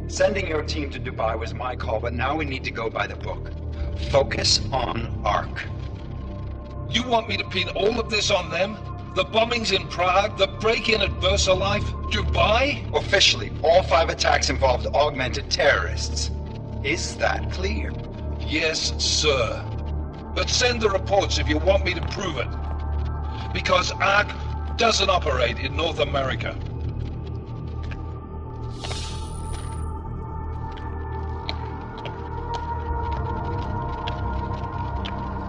Sending your team to Dubai was my call, but now we need to go by the book. Focus on ARC. You want me to pin all of this on them? The bombings in Prague, the break-in at VersaLife, Dubai? Officially, all 5 attacks involved augmented terrorists. Is that clear? Yes, sir. But send the reports if you want me to prove it. Because ARC doesn't operate in North America.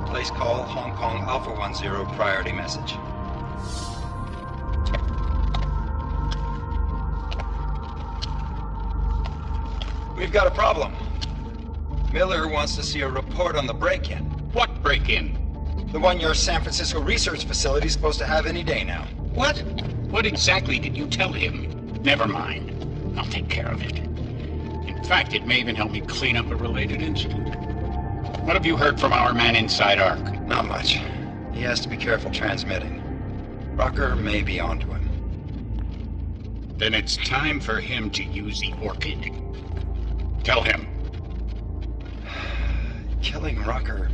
Place call Hong Kong Alpha 10 priority message. We've got a problem. Miller wants to see a report on the break-in. What break-in? The one your San Francisco research facility is supposed to have any day now. What? What exactly did you tell him? Never mind. I'll take care of it. In fact, it may even help me clean up a related incident. What have you heard from our man inside ARC? Not much. He has to be careful transmitting. Rucker may be onto him. Then it's time for him to use the Orchid. Tell him. Killing Rucker...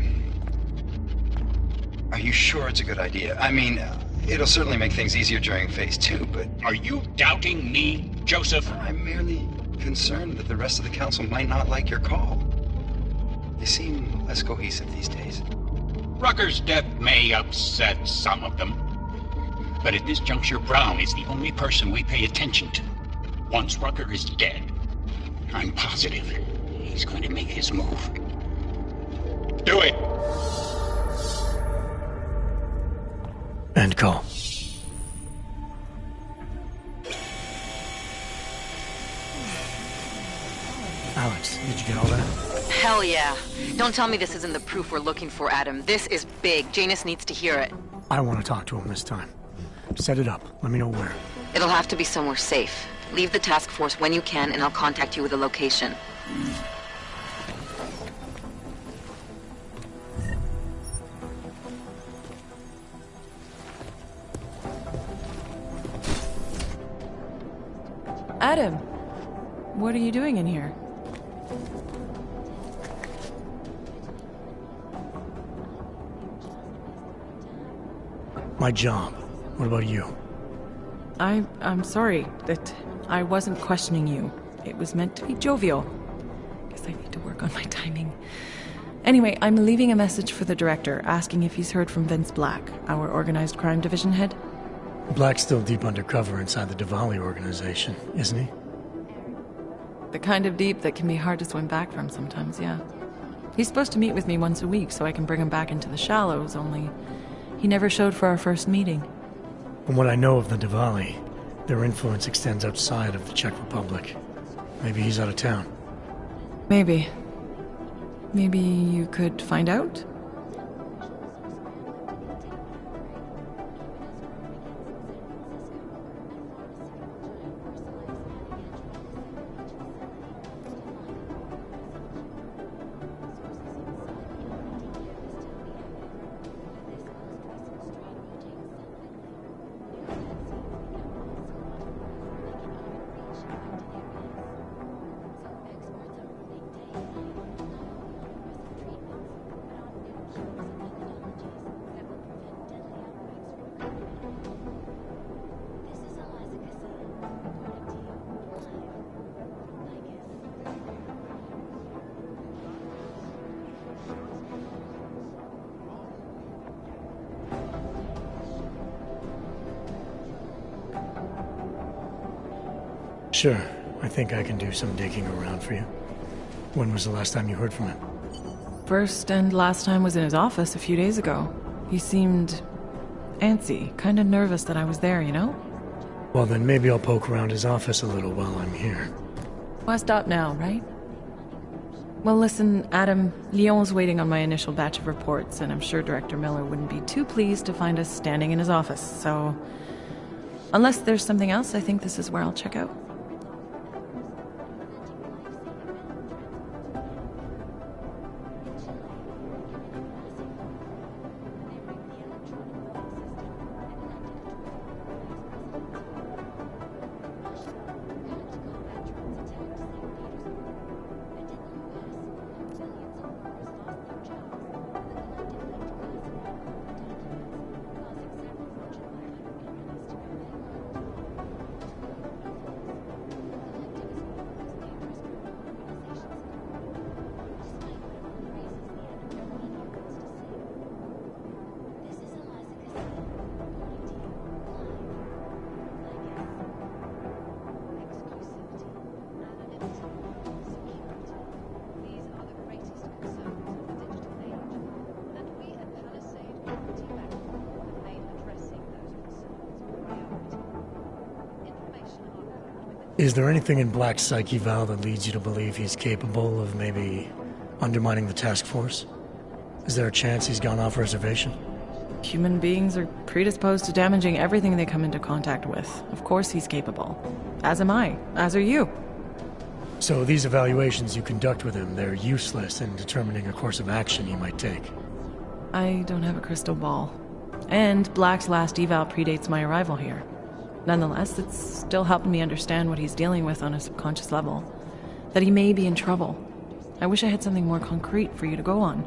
Are you sure it's a good idea? I mean, it'll certainly make things easier during Phase 2, but... Are you doubting me, Joseph? I'm merely concerned that the rest of the Council might not like your call. They seem less cohesive these days. Rucker's death may upset some of them. But at this juncture, Brown is the only person we pay attention to. Once Rucker is dead, I'm positive he's going to make his move. Do it! End call. Alex, did you get all that? Hell yeah. Don't tell me this isn't the proof we're looking for, Adam. This is big. Janus needs to hear it. I want to talk to him this time. Set it up. Let me know where. It'll have to be somewhere safe. Leave the task force when you can, and I'll contact you with a location. Adam, what are you doing in here? My job. What about you? I'm sorry that I wasn't questioning you. It was meant to be jovial. Guess I need to work on my timing. Anyway, I'm leaving a message for the director, asking if he's heard from Vince Black, our organized crime division head. Black's still deep undercover inside the Diwali organization, isn't he? The kind of deep that can be hard to swim back from sometimes, yeah. He's supposed to meet with me once a week so I can bring him back into the shallows, only he never showed for our first meeting. From what I know of the Diwali, their influence extends outside of the Czech Republic. Maybe he's out of town. Maybe. Maybe you could find out? Sure, I think I can do some digging around for you. When was the last time you heard from him? First and last time was in his office a few days ago. He seemed antsy, kind of nervous that I was there, you know? Well, then maybe I'll poke around his office a little while I'm here. Why stop now, right? Well, listen, Adam, Lyon's waiting on my initial batch of reports, and I'm sure Director Miller wouldn't be too pleased to find us standing in his office, so... Unless there's something else, I think this is where I'll check out. Is there anything in Black's psyche, Val, that leads you to believe he's capable of maybe undermining the task force? Is there a chance he's gone off reservation? Human beings are predisposed to damaging everything they come into contact with. Of course he's capable. As am I. As are you. So these evaluations you conduct with him, they're useless in determining a course of action he might take? I don't have a crystal ball. And Black's last eval predates my arrival here. Nonetheless, it's still helping me understand what he's dealing with on a subconscious level. That he may be in trouble. I wish I had something more concrete for you to go on.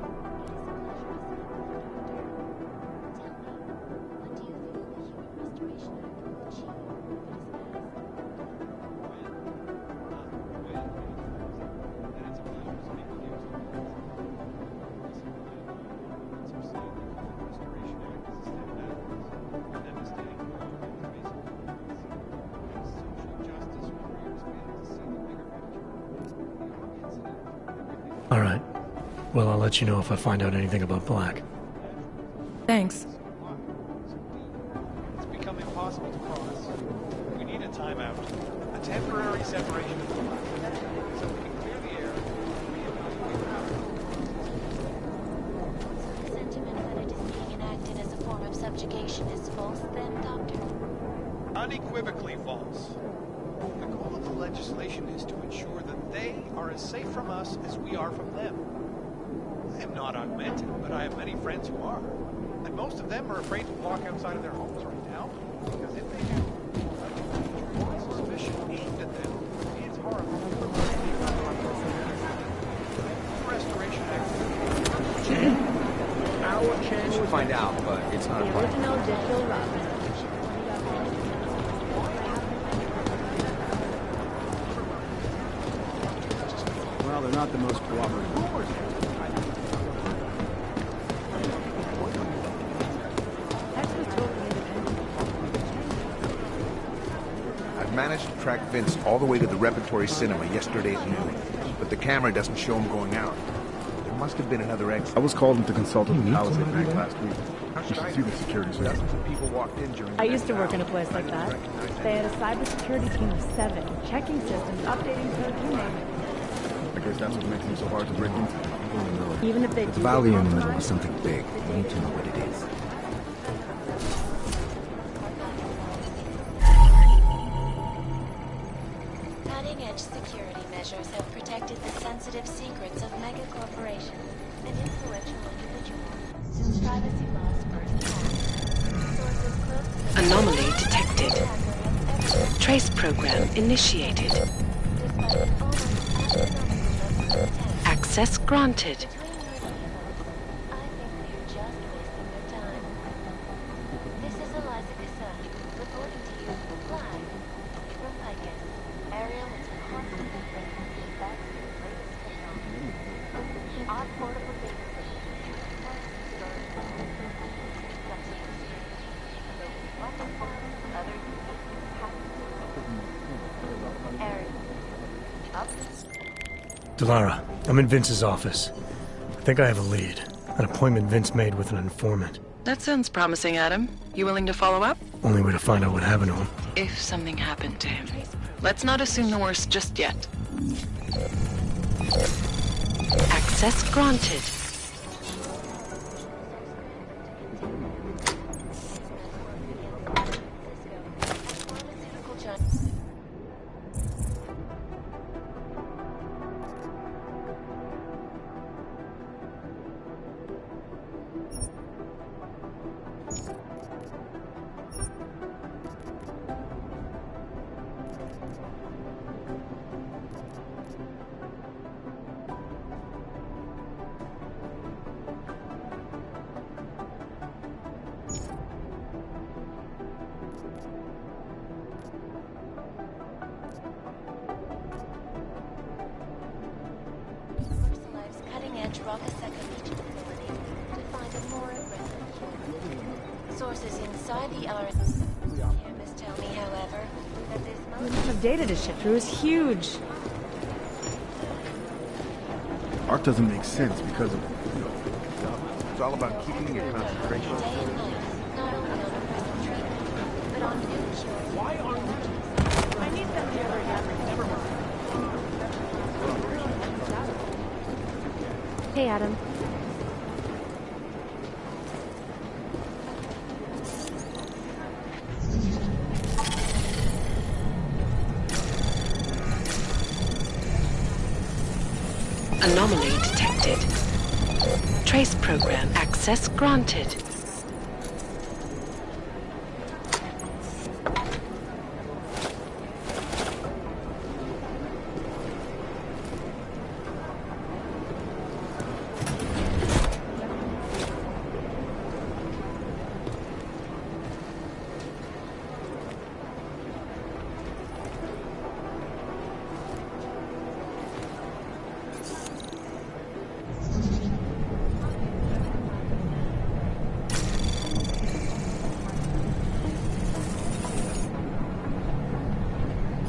All right. Well, I'll let you know if I find out anything about Black. Thanks. It's become impossible to cross. We need a timeout. A temporary separation of the line. So we can clear the air and reevaluate the The sentiment that it is being enacted as a form of subjugation is false, then, Doctor? unequivocally false. The goal of the legislation is to ensure that they are as safe from us as we are from them. I am not augmented, but I have many friends who are. And most of them are afraid to walk outside of their homes right now, because if they do, suspicion aimed at them is horrible. The Restoration Act. Our chance to find out, but it's not a problem. Original digital Robin. Well, they're not the most cooperative. I've managed to track Vince all the way to the Repertory Cinema yesterday at noon, but the camera doesn't show him going out. There must have been another exit. I was called in to consult with the Palisade Bank last week. You should see the security staff. People walked in during I used to work in a place like that. They had a cybersecurity team of 7, checking systems, updating code, you name it. I guess that's what makes them so hard to break into. Even if they There's value in the middle of something big. You need to know what it is. Cutting-edge security measures have protected the sensitive secrets of mega corporations and influential individuals since privacy laws first passed. Sources close to the Anomaly detected. Trace program initiated. Access granted. Delara, I'm in Vince's office. I think I have a lead. An appointment Vince made with an informant. That sounds promising, Adam. You willing to follow up? Only way to find out what happened to him. If something happened to him. Let's not assume the worst just yet. Access granted. Sources inside the Theobescash tell me, however, that this The amount of data to shift through is huge. Art doesn't make sense because of... It's all about keeping your concentration. day and night, not only on oppressive treatment, but on new shows. Why aren't I need them here again. Never mind. Hey, Adam. Anomaly detected. Trace program access granted.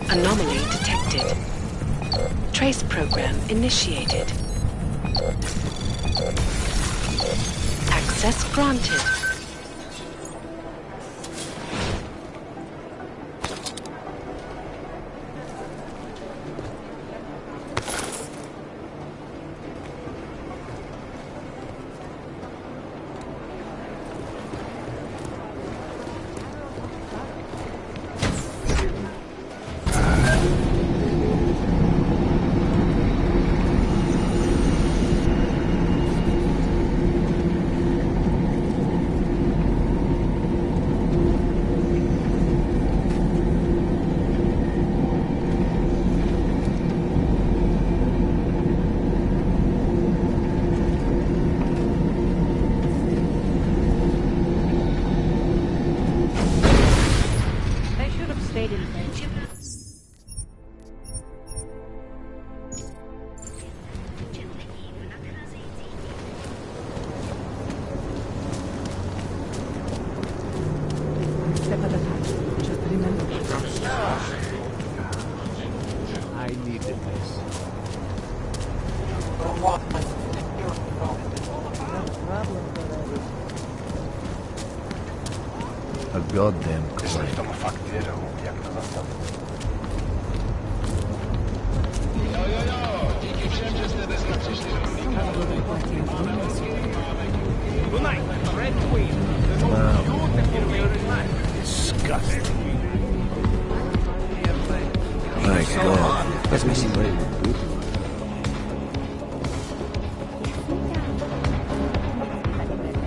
Anomaly detected. Trace program initiated. Access granted. goddamn Zresztą fakt wierzą, jak na zastaw. Disgusting. My God. That's missing way.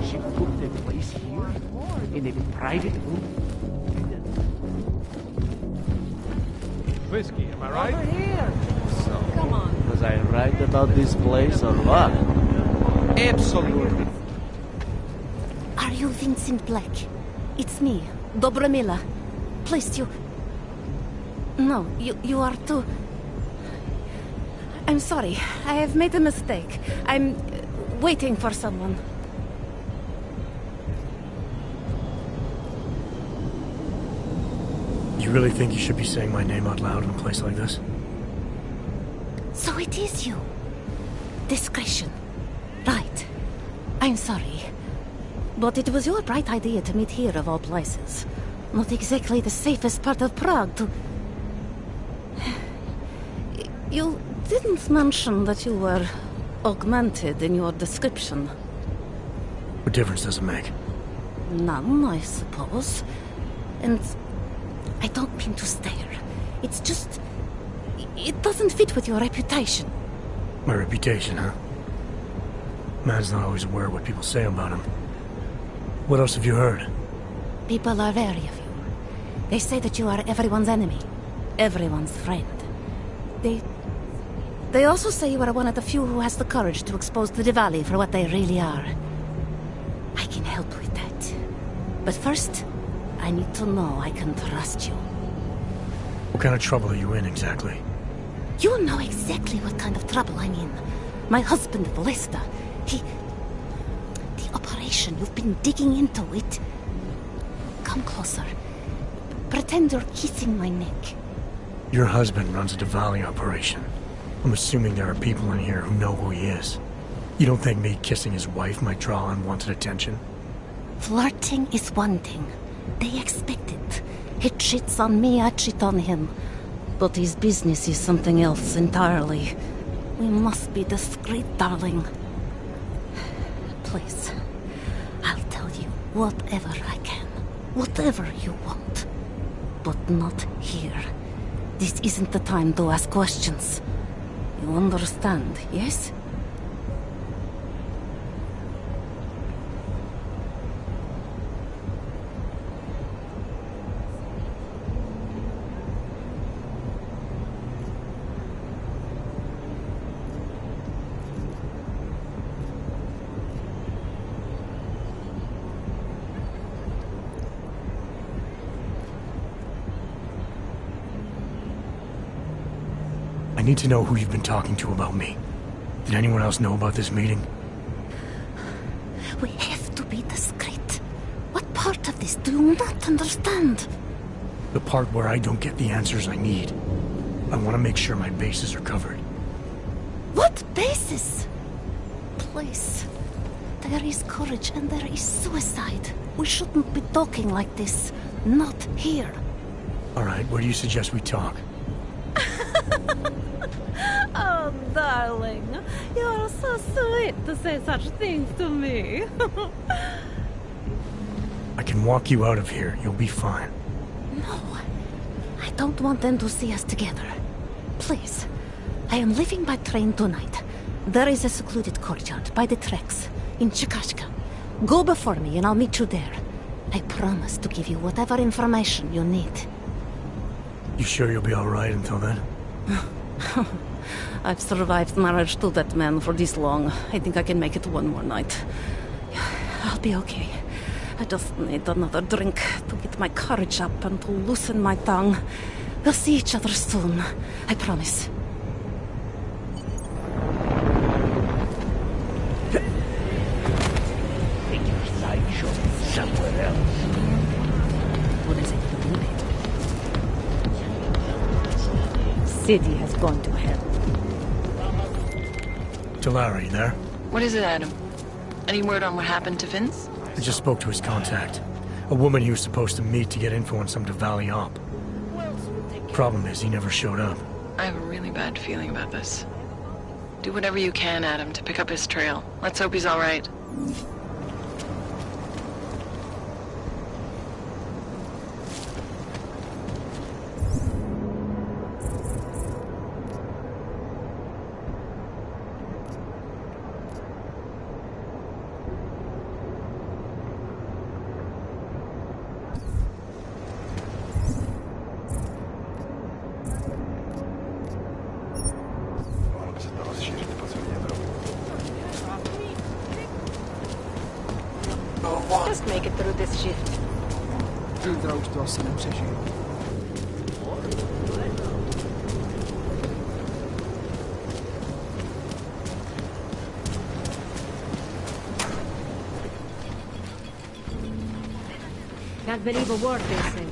She booked a place here in a private room. Whiskey, am I right? Over here. So, Come on. Was I right about this place or what? Absolutely. Are you Vincent Black? It's me, Dobromila. Please, you... No, you are too... I'm sorry. I have made a mistake. I'm waiting for someone. You really think you should be saying my name out loud in a place like this? So it is you. Discretion. Right. I'm sorry. But it was your bright idea to meet here of all places. Not exactly the safest part of Prague to... You didn't mention that you were augmented in your description. What difference does it make? None, I suppose. And I don't mean to stare. It's just... It doesn't fit with your reputation. My reputation, huh? Man's not always aware of what people say about him. What else have you heard? People are wary of you. They say that you are everyone's enemy. Everyone's friend. They also say you are one of the few who has the courage to expose the Diwali for what they really are. I can help with that. But first, I need to know I can trust you. What kind of trouble are you in, exactly? You know exactly what kind of trouble I'm in. My husband, Lester, the operation, you've been digging into it. Come closer. Pretend you're kissing my neck. Your husband runs a Diwali operation. I'm assuming there are people in here who know who he is. You don't think me kissing his wife might draw unwanted attention? Flirting is one thing. They expect it. He cheats on me, I cheat on him. But his business is something else entirely. We must be discreet, darling. Please, I'll tell you whatever I can. Whatever you want. But not here. This isn't the time to ask questions. You understand, yes? I need to know who you've been talking to about me. Did anyone else know about this meeting? We have to be discreet. What part of this do you not understand? The part where I don't get the answers I need. I want to make sure my bases are covered. What basis? Please. There is courage and there is suicide. We shouldn't be talking like this. Not here. All right, where do you suggest we talk? Oh, darling. You are so sweet to say such things to me. I can walk you out of here. You'll be fine. No. I don't want them to see us together. Please. I am leaving by train tonight. There is a secluded courtyard by the tracks in Chikashka. Go before me and I'll meet you there. I promise to give you whatever information you need. You sure you'll be all right until then? I've survived marriage to that man for this long. I think I can make it one more night. I'll be okay. I just need another drink to get my courage up and to loosen my tongue. We'll see each other soon. I promise. Take your sideshow somewhere else. What is it? City has gone to hell. Talara, you there? What is it, Adam? Any word on what happened to Vince? I just spoke to his contact. A woman he was supposed to meet to get info on some Diwali op. Problem is, he never showed up. I have a really bad feeling about this. Do whatever you can, Adam, to pick up his trail. Let's hope he's all right. Just make it through this shift. Can't believe a word they say.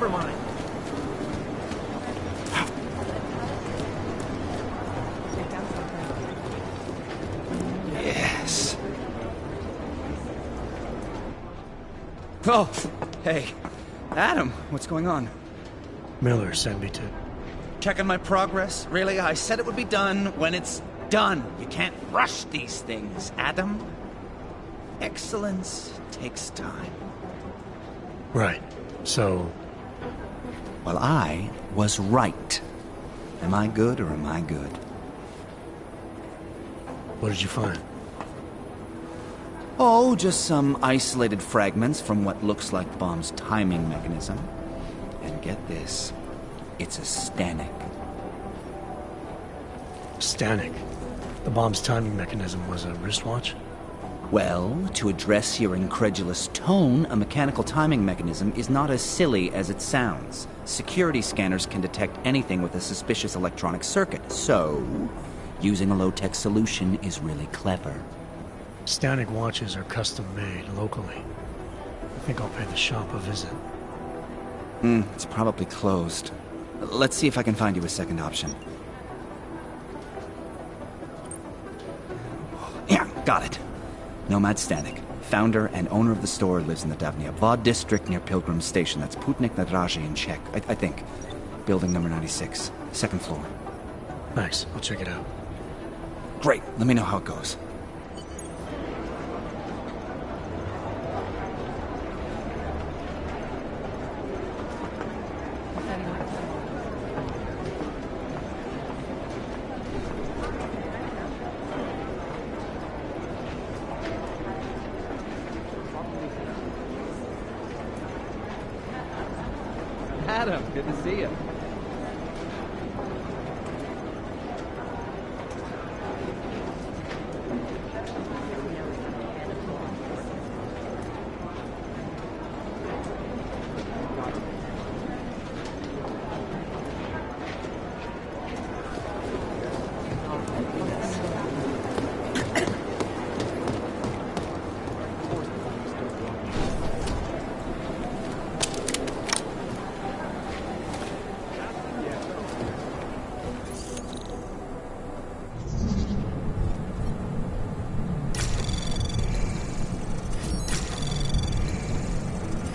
Never mind. Yes. Oh, hey. Adam, what's going on? Miller sent me to... Checking my progress? Really? I said it would be done when it's done. You can't rush these things, Adam. Excellence takes time. Right. So... Well, I was right. Am I good or am I good? What did you find? Oh, just some isolated fragments from what looks like the bomb's timing mechanism. And get this, it's a stanek. Stanek? The bomb's timing mechanism was a wristwatch? Well, to address your incredulous tone, a mechanical timing mechanism is not as silly as it sounds. Security scanners can detect anything with a suspicious electronic circuit, so using a low-tech solution is really clever. Stanek watches are custom-made locally. I think I'll pay the shop a visit. It's probably closed. Let's see if I can find you a second option. Yeah, got it. Nomad Stanek. Founder and owner of the store, lives in the Davnia Vod district near Pilgrim Station. That's Putnik Nadraji in Czech, I think. Building number 96. Second floor. Thanks. I'll check it out. Great. Let me know how it goes. Adam, good to see you.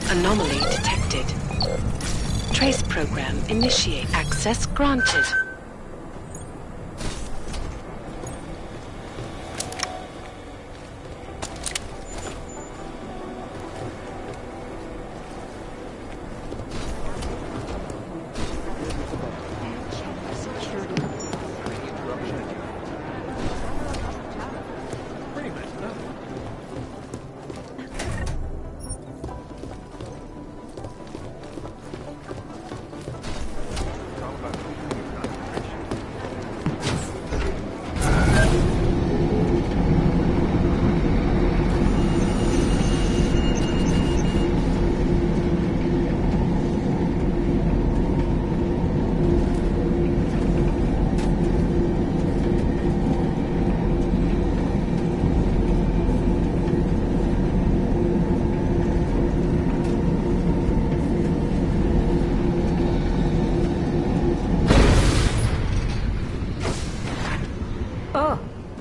Anomaly detected. Trace program initiate. Access granted.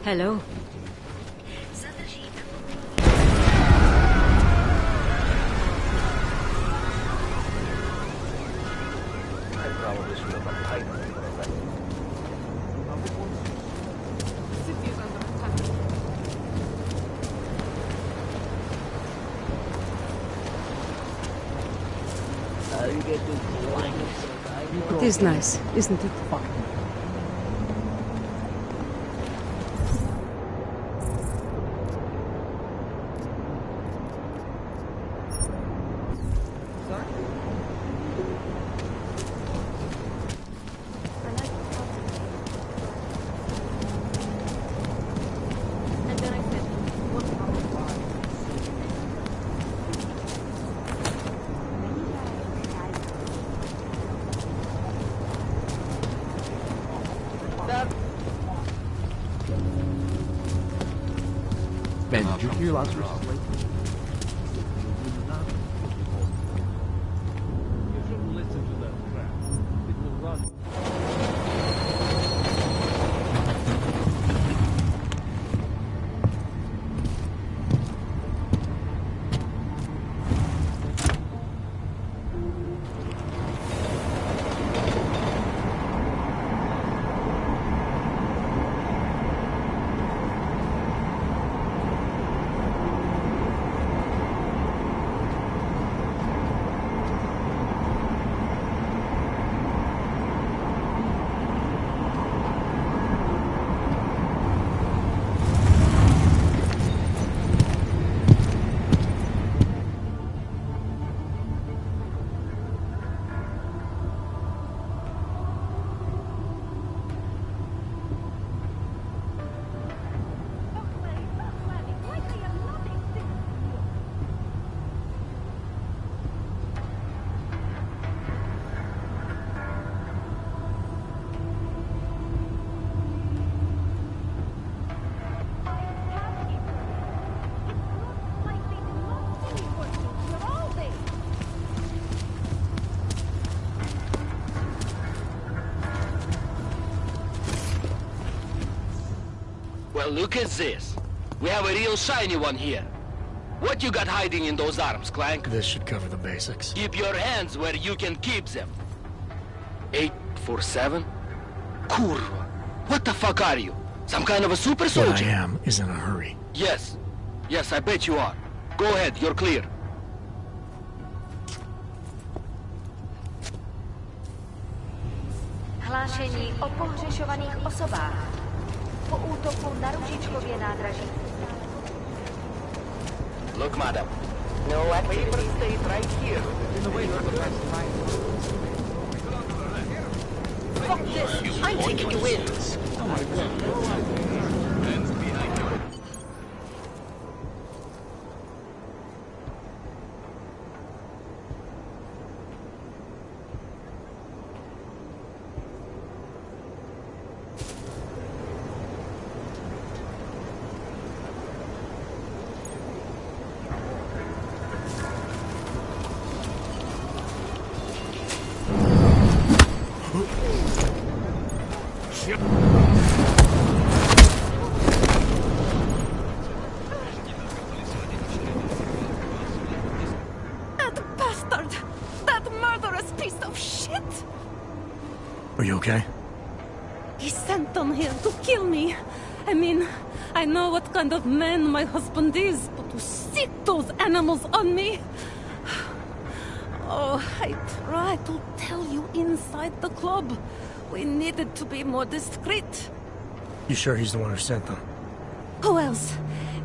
Hello. It is nice, isn't it? Ben, did you hear Lazarus? Well, look at this. We have a real shiny one here. What you got hiding in those arms, Clank? This should cover the basics. Keep your hands where you can keep them. 847? Kurwa. What the fuck are you? Some kind of a super soldier? What I am is in a hurry. Yes. Yes, I bet you are. Go ahead, you're clear. Hlášení o pohřešovaných osobách. Po útoku na Ružičkově nádraží. Look, madam. No activity. Stay right here. Fuck this. I'm taking you in. Are you okay? He sent them here to kill me. I mean, I know what kind of man my husband is, but to sick those animals on me... Oh, I tried to tell you inside the club. We needed to be more discreet. You sure he's the one who sent them? Who else?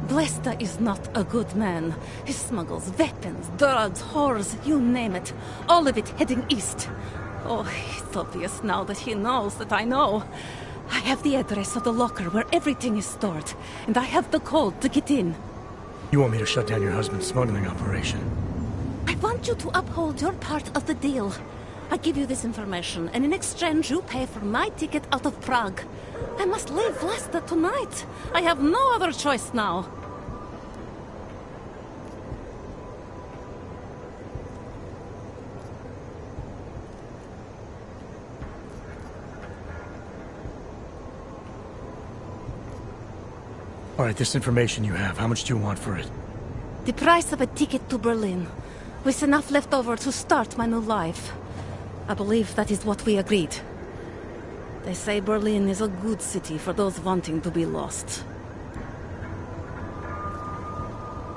Blesta is not a good man. He smuggles weapons, drugs, whores, you name it. All of it heading east. Oh, it's obvious now that he knows that I know. I have the address of the locker where everything is stored, and I have the code to get in. You want me to shut down your husband's smuggling operation? I want you to uphold your part of the deal. I give you this information, and in exchange you pay for my ticket out of Prague. I must leave Vlasta tonight. I have no other choice now. All right, this information you have, how much do you want for it? The price of a ticket to Berlin, with enough left over to start my new life. I believe that is what we agreed. They say Berlin is a good city for those wanting to be lost.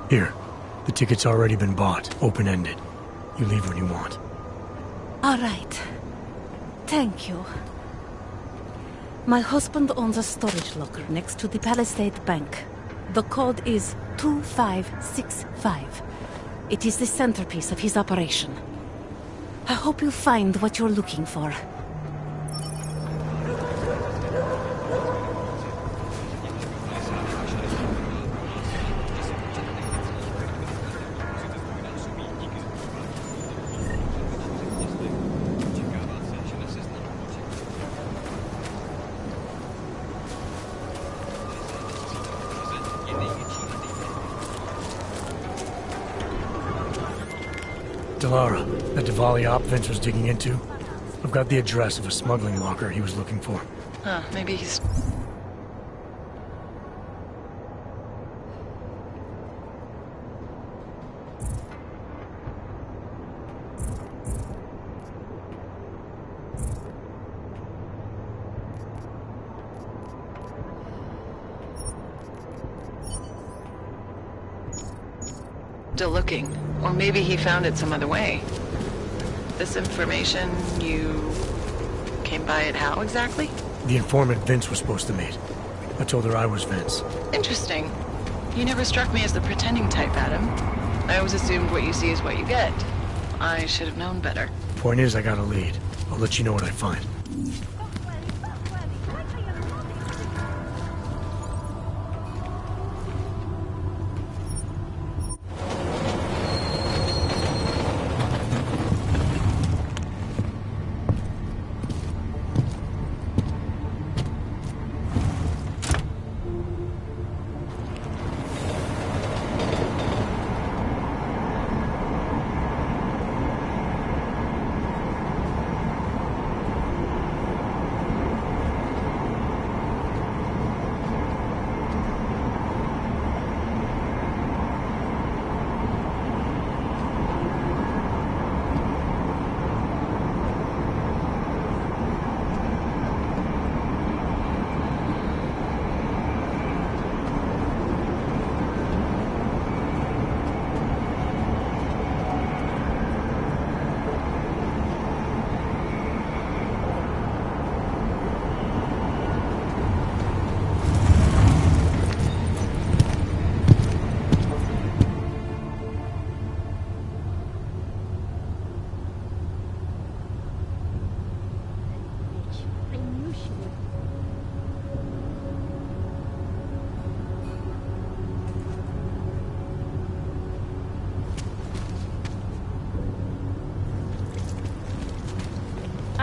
Here, the ticket's already been bought, open-ended. You leave when you want. All right. Thank you. My husband owns a storage locker next to the Palisade Bank. The code is 2565. It is the centerpiece of his operation. I hope you find what you're looking for. Delara, that Diwali op Vince was digging into? I've got the address of a smuggling locker he was looking for. Huh, maybe he's... still looking. Or maybe he found it some other way. This information, you came by it how exactly? The informant Vince was supposed to meet. I told her I was Vince. Interesting. You never struck me as the pretending type, Adam. I always assumed what you see is what you get. I should have known better. Point is, I got a lead. I'll let you know what I find.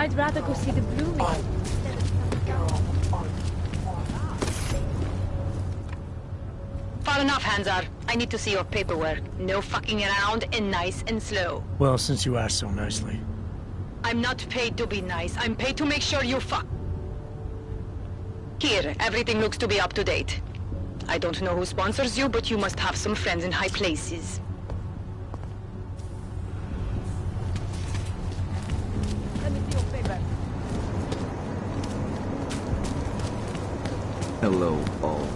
I'd rather go see the Blue Wing. Far enough, Hanzar. I need to see your paperwork. No fucking around and nice and slow. Well, since you asked so nicely. I'm not paid to be nice. I'm paid to make sure you fuck. Here, everything looks to be up to date. I don't know who sponsors you, but you must have some friends in high places. Let me see your paper. Hello, all.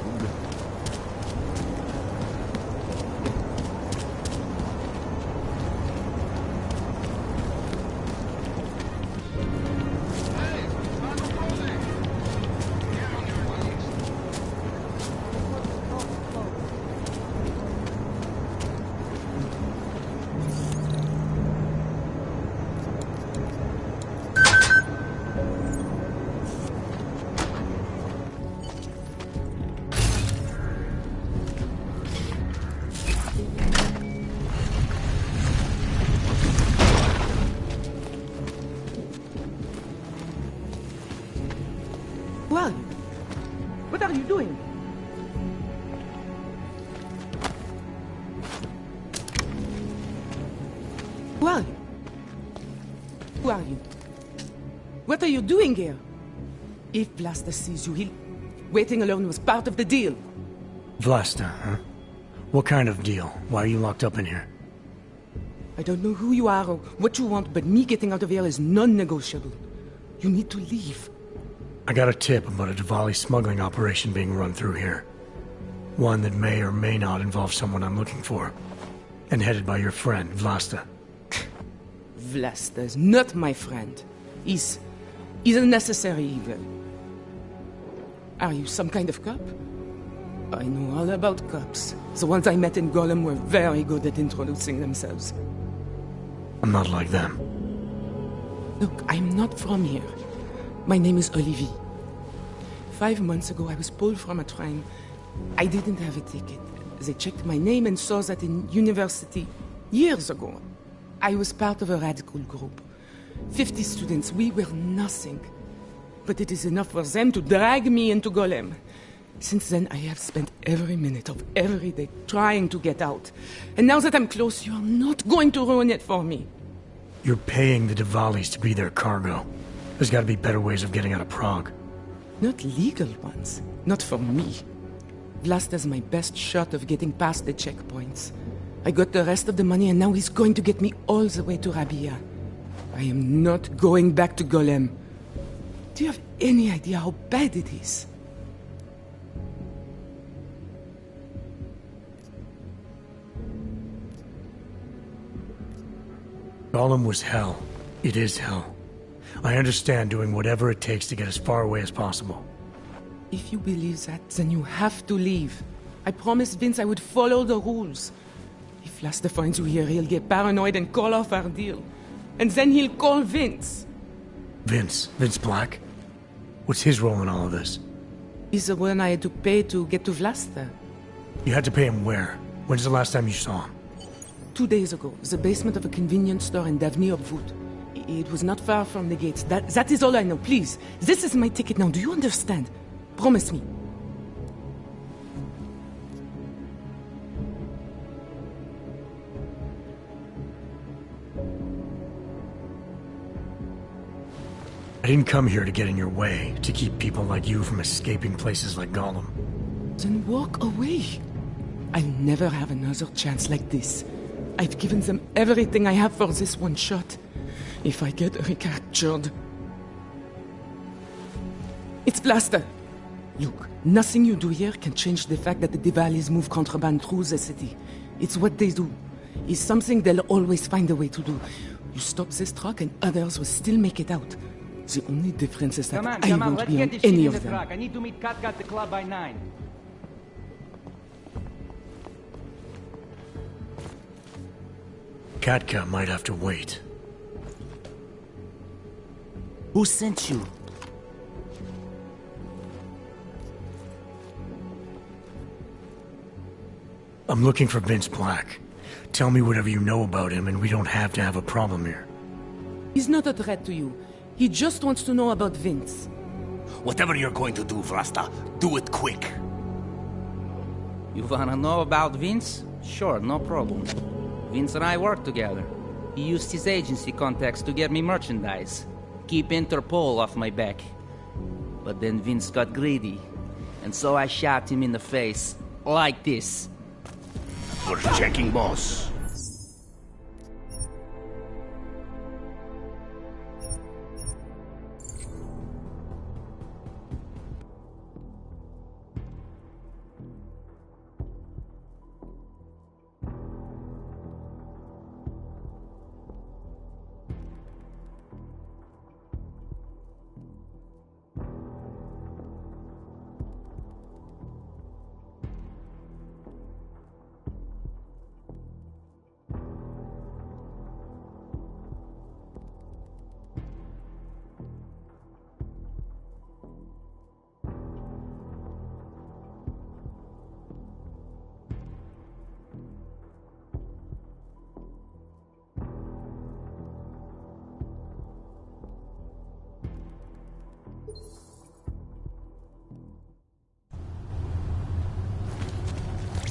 What are you doing? Who are you? Who are you? What are you doing here? If Vlasta sees you, waiting alone was part of the deal. Vlasta, huh? What kind of deal? Why are you locked up in here? I don't know who you are or what you want, but me getting out of here is non-negotiable. You need to leave. I got a tip about a Diwali smuggling operation being run through here. One that may or may not involve someone I'm looking for. And headed by your friend, Vlasta. Vlasta is not my friend. He's a necessary evil. Are you some kind of cop? I know all about cops. The ones I met in Golem were very good at introducing themselves. I'm not like them. Look, I'm not from here. My name is Olivier. 5 months ago, I was pulled from a train. I didn't have a ticket. They checked my name and saw that in university years ago. I was part of a radical group. 50 students, we were nothing. But it is enough for them to drag me into Golem. Since then, I have spent every minute of every day trying to get out. And now that I'm close, you are not going to ruin it for me. You're paying the Diwalis to be their cargo. There's got to be better ways of getting out of Prague. Not legal ones. Not for me. Vlasta's my best shot of getting past the checkpoints. I got the rest of the money and now he's going to get me all the way to Rabia. I am not going back to Golem. Do you have any idea how bad it is? Golem was hell. It is hell. I understand doing whatever it takes to get as far away as possible. If you believe that, then you have to leave. I promised Vince I would follow the rules. If Vlasta finds you here, he'll get paranoid and call off our deal. And then he'll call Vince. Vince? Vince Black? What's his role in all of this? He's the one I had to pay to get to Vlasta. You had to pay him where? When's the last time you saw him? 2 days ago, the basement of a convenience store in Davni Obvut. It was not far from the gates. That is all I know. Please, this is my ticket now. Do you understand? Promise me. I didn't come here to get in your way, to keep people like you from escaping places like Golem. Then walk away. I'll never have another chance like this. I've given them everything I have for this one shot. If I get recaptured... It's Vlasta! Look, nothing you do here can change the fact that the Diwalis move contraband through the city. It's what they do. It's something they'll always find a way to do. You stop this truck and others will still make it out. The only difference is that I won't be on any of them. I need to meet Katka at the club by 9. Katka might have to wait. Who sent you? I'm looking for Vince Black. Tell me whatever you know about him and we don't have to have a problem here. He's not a threat to you. He just wants to know about Vince. Whatever you're going to do, Vlasta, do it quick. You wanna know about Vince? Sure, no problem. Vince and I work together. He used his agency contacts to get me merchandise. Keep Interpol off my back. But then Vince got greedy. And so I shot him in the face. Like this. We're checking, boss.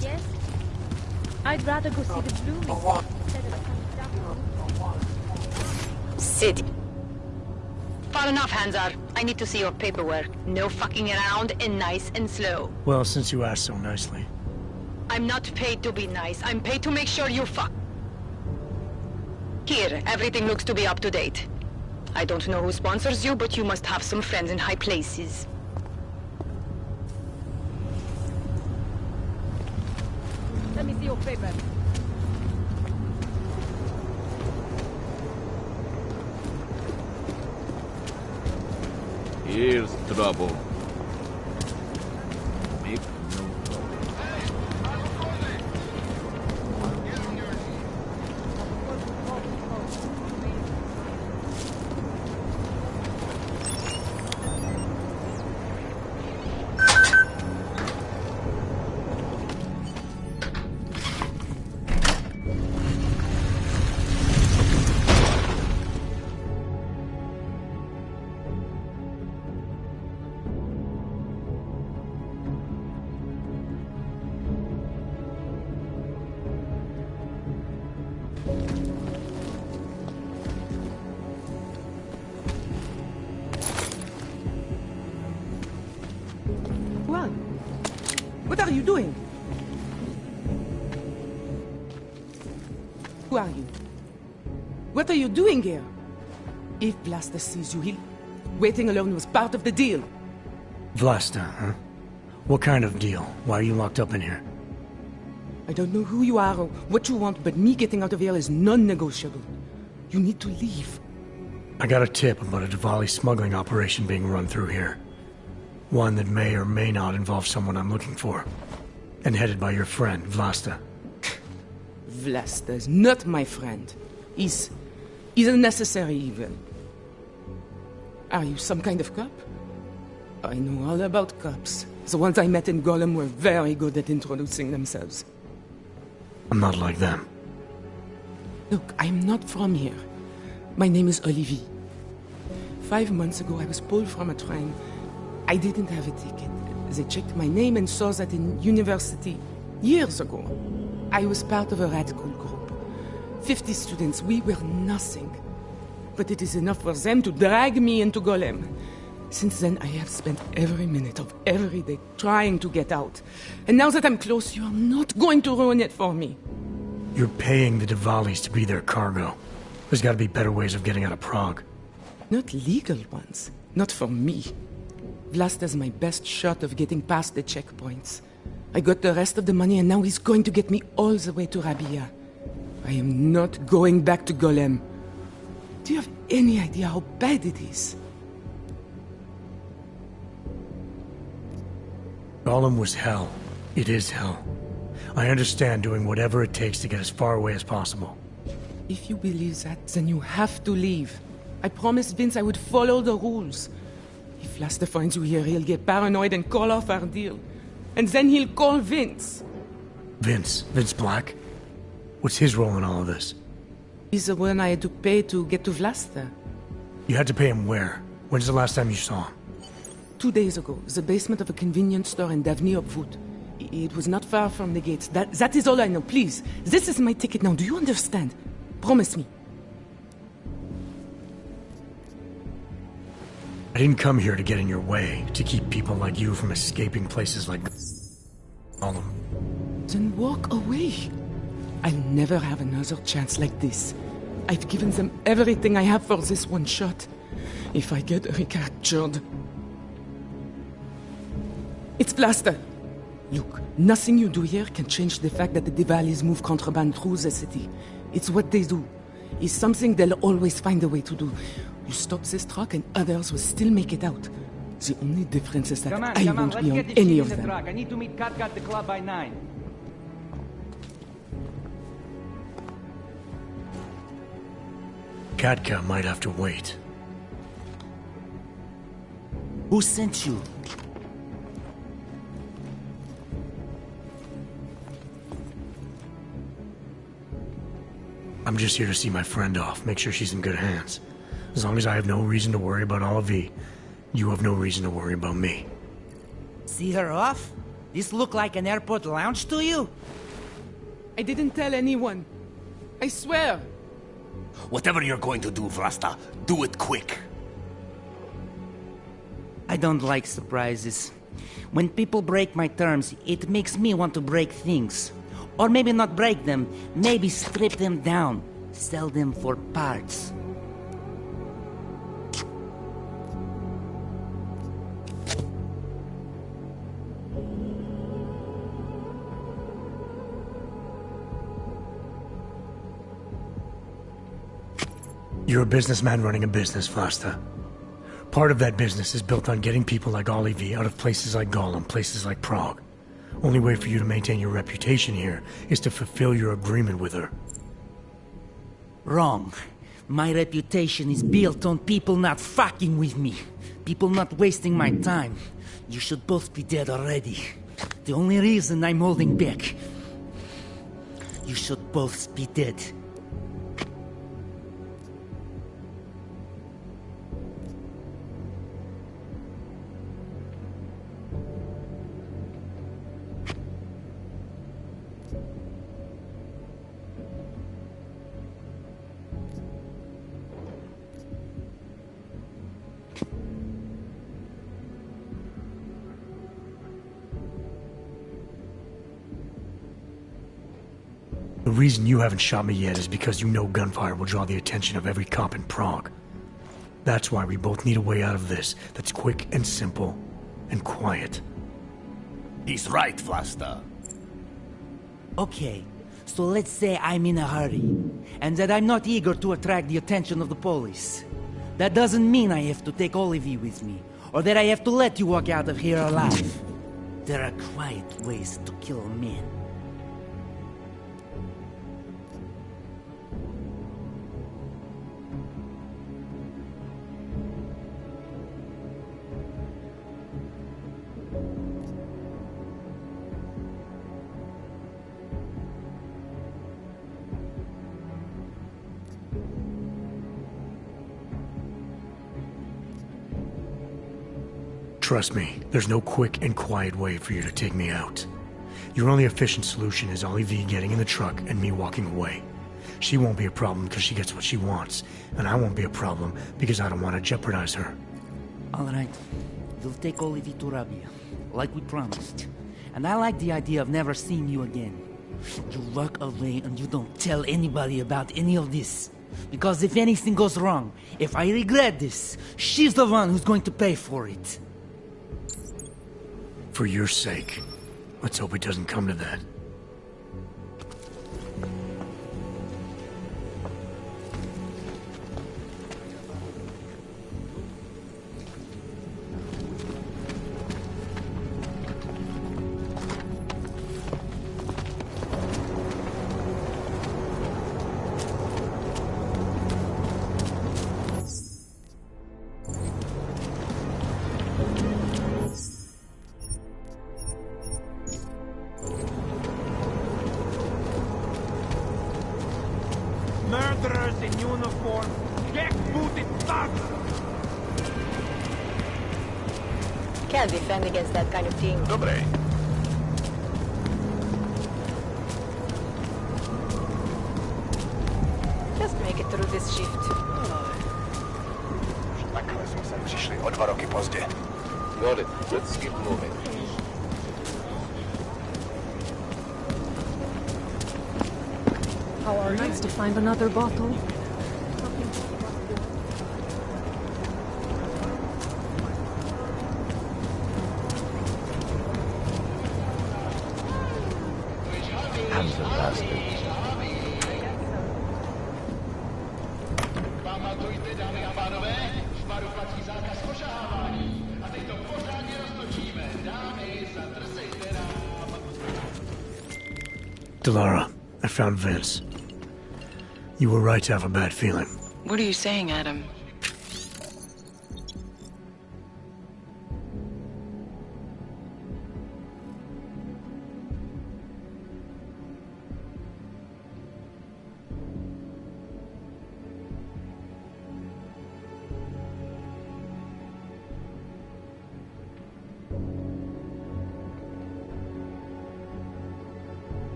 Yes? I'd rather go see the blooming instead of coming down. Sit. Far enough, Hanzar. I need to see your paperwork. No fucking around and nice and slow. Well, since you asked so nicely. I'm not paid to be nice. I'm paid to make sure you fuck. Here, everything looks to be up to date. I don't know who sponsors you, but you must have some friends in high places. Let me see your paper. Here's trouble. Make no trouble. Well, what are you doing? Who are you? What are you doing here? If Vlasta sees you, waiting alone was part of the deal. Vlasta, huh? What kind of deal? Why are you locked up in here? I don't know who you are or what you want, but me getting out of here is non-negotiable. You need to leave. I got a tip about a Diwali smuggling operation being run through here. One that may or may not involve someone I'm looking for. And headed by your friend, Vlasta. Vlasta is not my friend. He's a necessary evil. Are you some kind of cop? I know all about cops. The ones I met in Golem were very good at introducing themselves. I'm not like them. Look, I'm not from here. My name is Olivier. 5 months ago, I was pulled from a train. I didn't have a ticket. They checked my name and saw that in university years ago. I was part of a radical group. 50 students, we were nothing. But it is enough for them to drag me into Golem. Since then, I have spent every minute of every day trying to get out. And now that I'm close, you are not going to ruin it for me. You're paying the Diwalis to be their cargo. There's got to be better ways of getting out of Prague. Not legal ones. Not for me. Vlasta's my best shot of getting past the checkpoints. I got the rest of the money and now he's going to get me all the way to Rabia. I am not going back to Golem. Do you have any idea how bad it is? Golem was hell. It is hell. I understand doing whatever it takes to get as far away as possible. If you believe that, then you have to leave. I promised Vince I would follow the rules. If Vlasta finds you here, he'll get paranoid and call off our deal. And then he'll call Vince. Vince Black? What's his role in all of this? He's the one I had to pay to get to Vlasta. You had to pay him where? When's the last time you saw him? 2 days ago, the basement of a convenience store in Davny-op-Voet. It was not far from the gates. That is all I know, please. This is my ticket now, do you understand? Promise me. I didn't come here to get in your way, to keep people like you from escaping places like Gollum. Then walk away. I'll never have another chance like this. I've given them everything I have for this one shot. If I get recaptured... It's Vlasta. Look, nothing you do here can change the fact that the Diwalis move contraband through the city. It's what they do. It's something they'll always find a way to do. You stop this truck and others will still make it out. The only difference is that I won't be on any of them. Truck. I need to meet Kat at the club by 9. Katka might have to wait. Who sent you? I'm just here to see my friend off, make sure she's in good hands. As long as I have no reason to worry about Olivier, you have no reason to worry about me. See her off? This look like an airport lounge to you? I didn't tell anyone. I swear. Whatever you're going to do, Vlasta, do it quick. I don't like surprises. When people break my terms, it makes me want to break things. Or maybe not break them, maybe strip them down. Sell them for parts. You're a businessman running a business, Vlasta. Part of that business is built on getting people like Olivier out of places like Gollum, places like Prague. Only way for you to maintain your reputation here is to fulfill your agreement with her. Wrong. My reputation is built on people not fucking with me. People not wasting my time. You should both be dead already. The only reason I'm holding back. You should both be dead. The reason you haven't shot me yet is because you know gunfire will draw the attention of every cop in Prague. That's why we both need a way out of this that's quick and simple and quiet. He's right, Vlasta. Okay, so let's say I'm in a hurry, and that I'm not eager to attract the attention of the police. That doesn't mean I have to take Olivier with me, or that I have to let you walk out of here alive. There are quiet ways to kill a man. Trust me, there's no quick and quiet way for you to take me out. Your only efficient solution is Olivier getting in the truck and me walking away. She won't be a problem because she gets what she wants, and I won't be a problem because I don't want to jeopardize her. All right, we'll take Olivier to Rabia, like we promised. And I like the idea of never seeing you again. You walk away and you don't tell anybody about any of this. Because if anything goes wrong, if I regret this, she's the one who's going to pay for it. For your sake, let's hope it doesn't come to that. Murderers in uniform, jackbooted thugs! Can't defend against that kind of team. Dobre. Just make it through this shift. Takhle jsme sem přišli o 2 roky pozdě. Got it. Let's keep moving. How are you? Nice to find another bottle. Hands are bastards. Delara, I found Vince. You were right to have a bad feeling. What are you saying, Adam?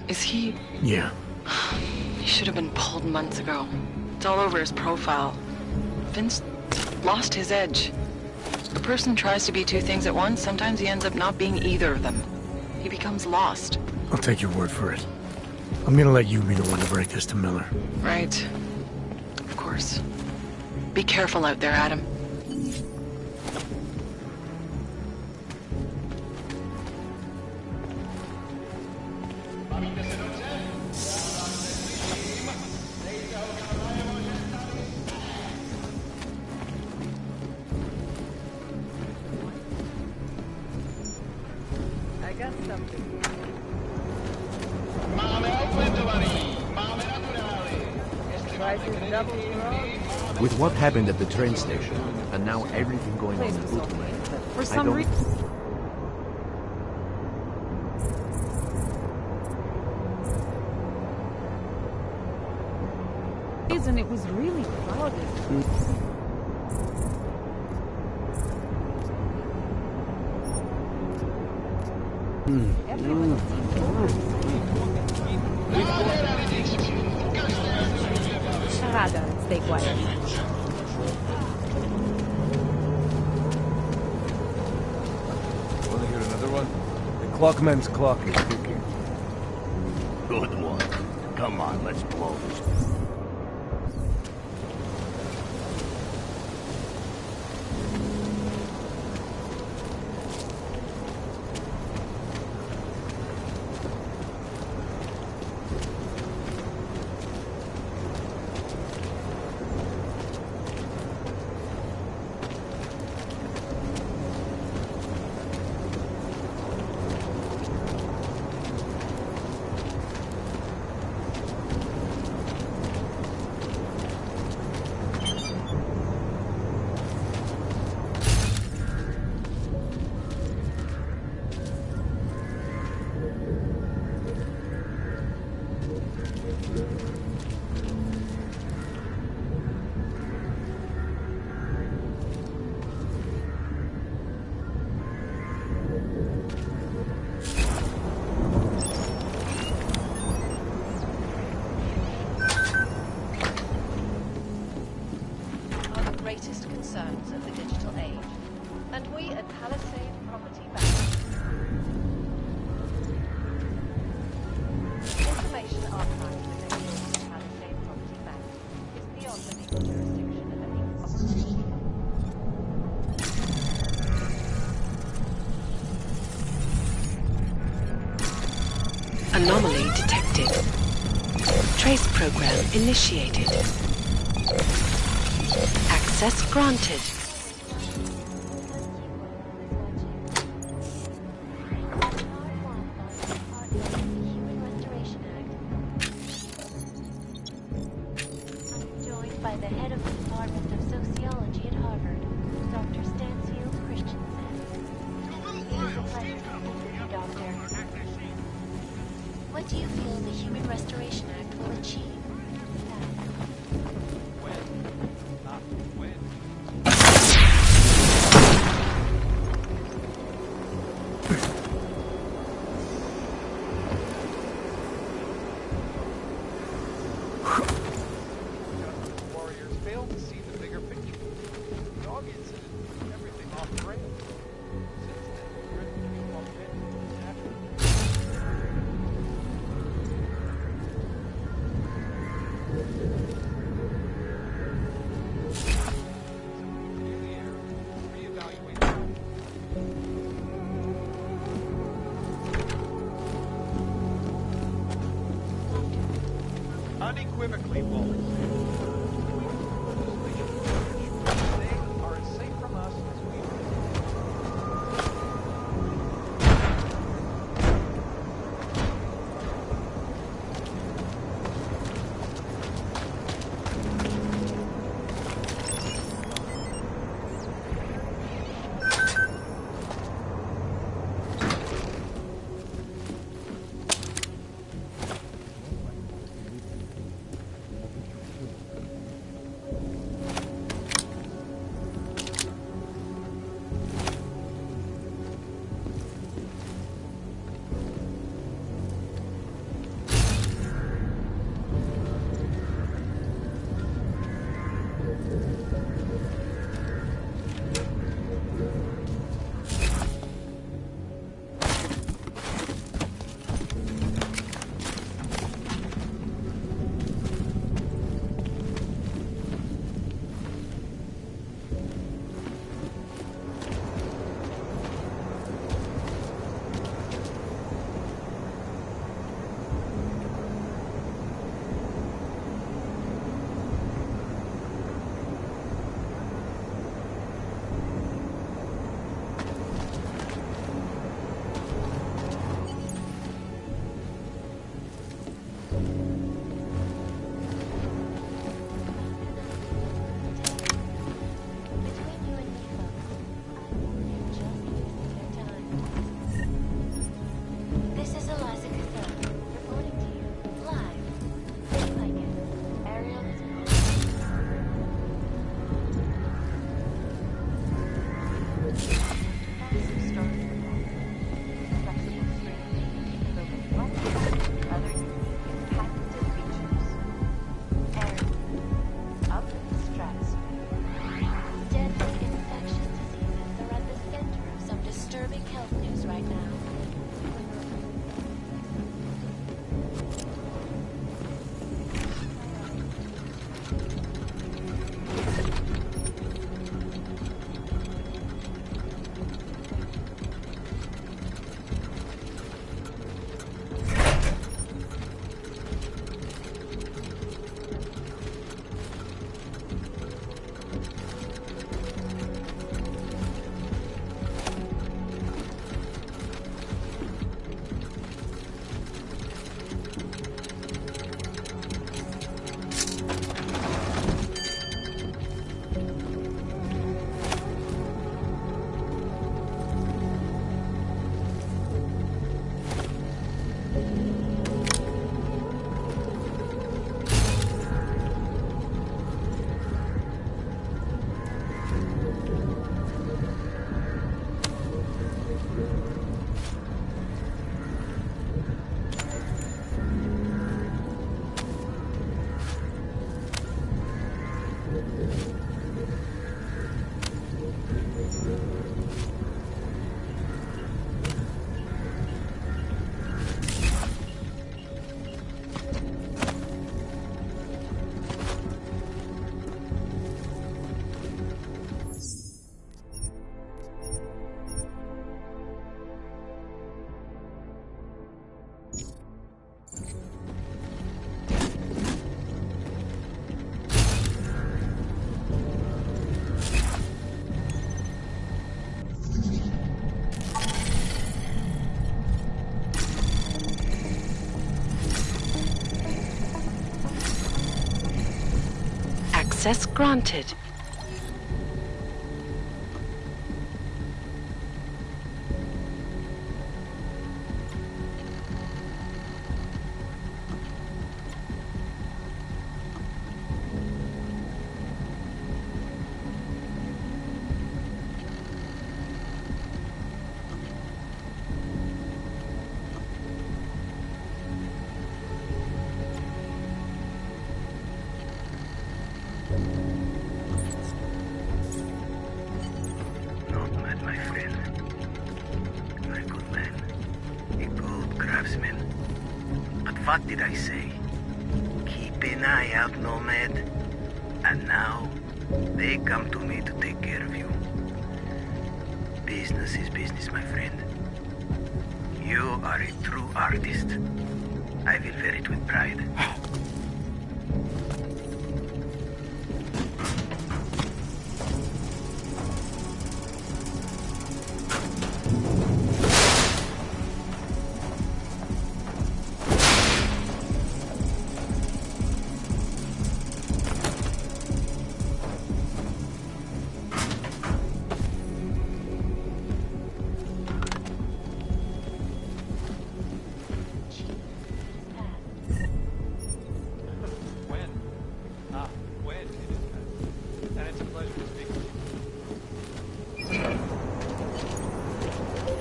Is he... Yeah. He should have been pulled months ago. It's all over his profile. Vince lost his edge. A person tries to be two things at once, sometimes he ends up not being either of them. He becomes lost. I'll take your word for it. I'm gonna let you be the one to break this to Miller. Right. Of course. Be careful out there, Adam. I got something. Prices double for With what happened at the train station, and now everything going on in Place was Ultimate, okay, but for I some don't- reason. It was really crowded. Everyone seemed Sharada, stay quiet. Want to hear another one? The clockman's clock is ticking. Good one. Come on, let's blow this. Concerns of the digital age, and we at Palisade Property Bank. Information archived within the Palisade Property Bank is beyond the legal jurisdiction of any corporation. Anomaly detected. Trace program initiated. Access granted. I'm joined by the head of the Department of Sociology at Harvard, Dr. Stansfield Christensen. It is a pleasure to speak with you, Doctor. What do you feel the Human Restoration Act will achieve? Warriors fail to see the bigger picture. The dog incident threw everything off the rails. Since then, we've driven between volcanoes and natural. Unequivocally false. They are as safe from us as we are. Access granted. fuck did I say? Keep an eye out, Nomad. And now, they come to me to take care of you. Business is business, my friend. You are a true artist. I will wear it with pride.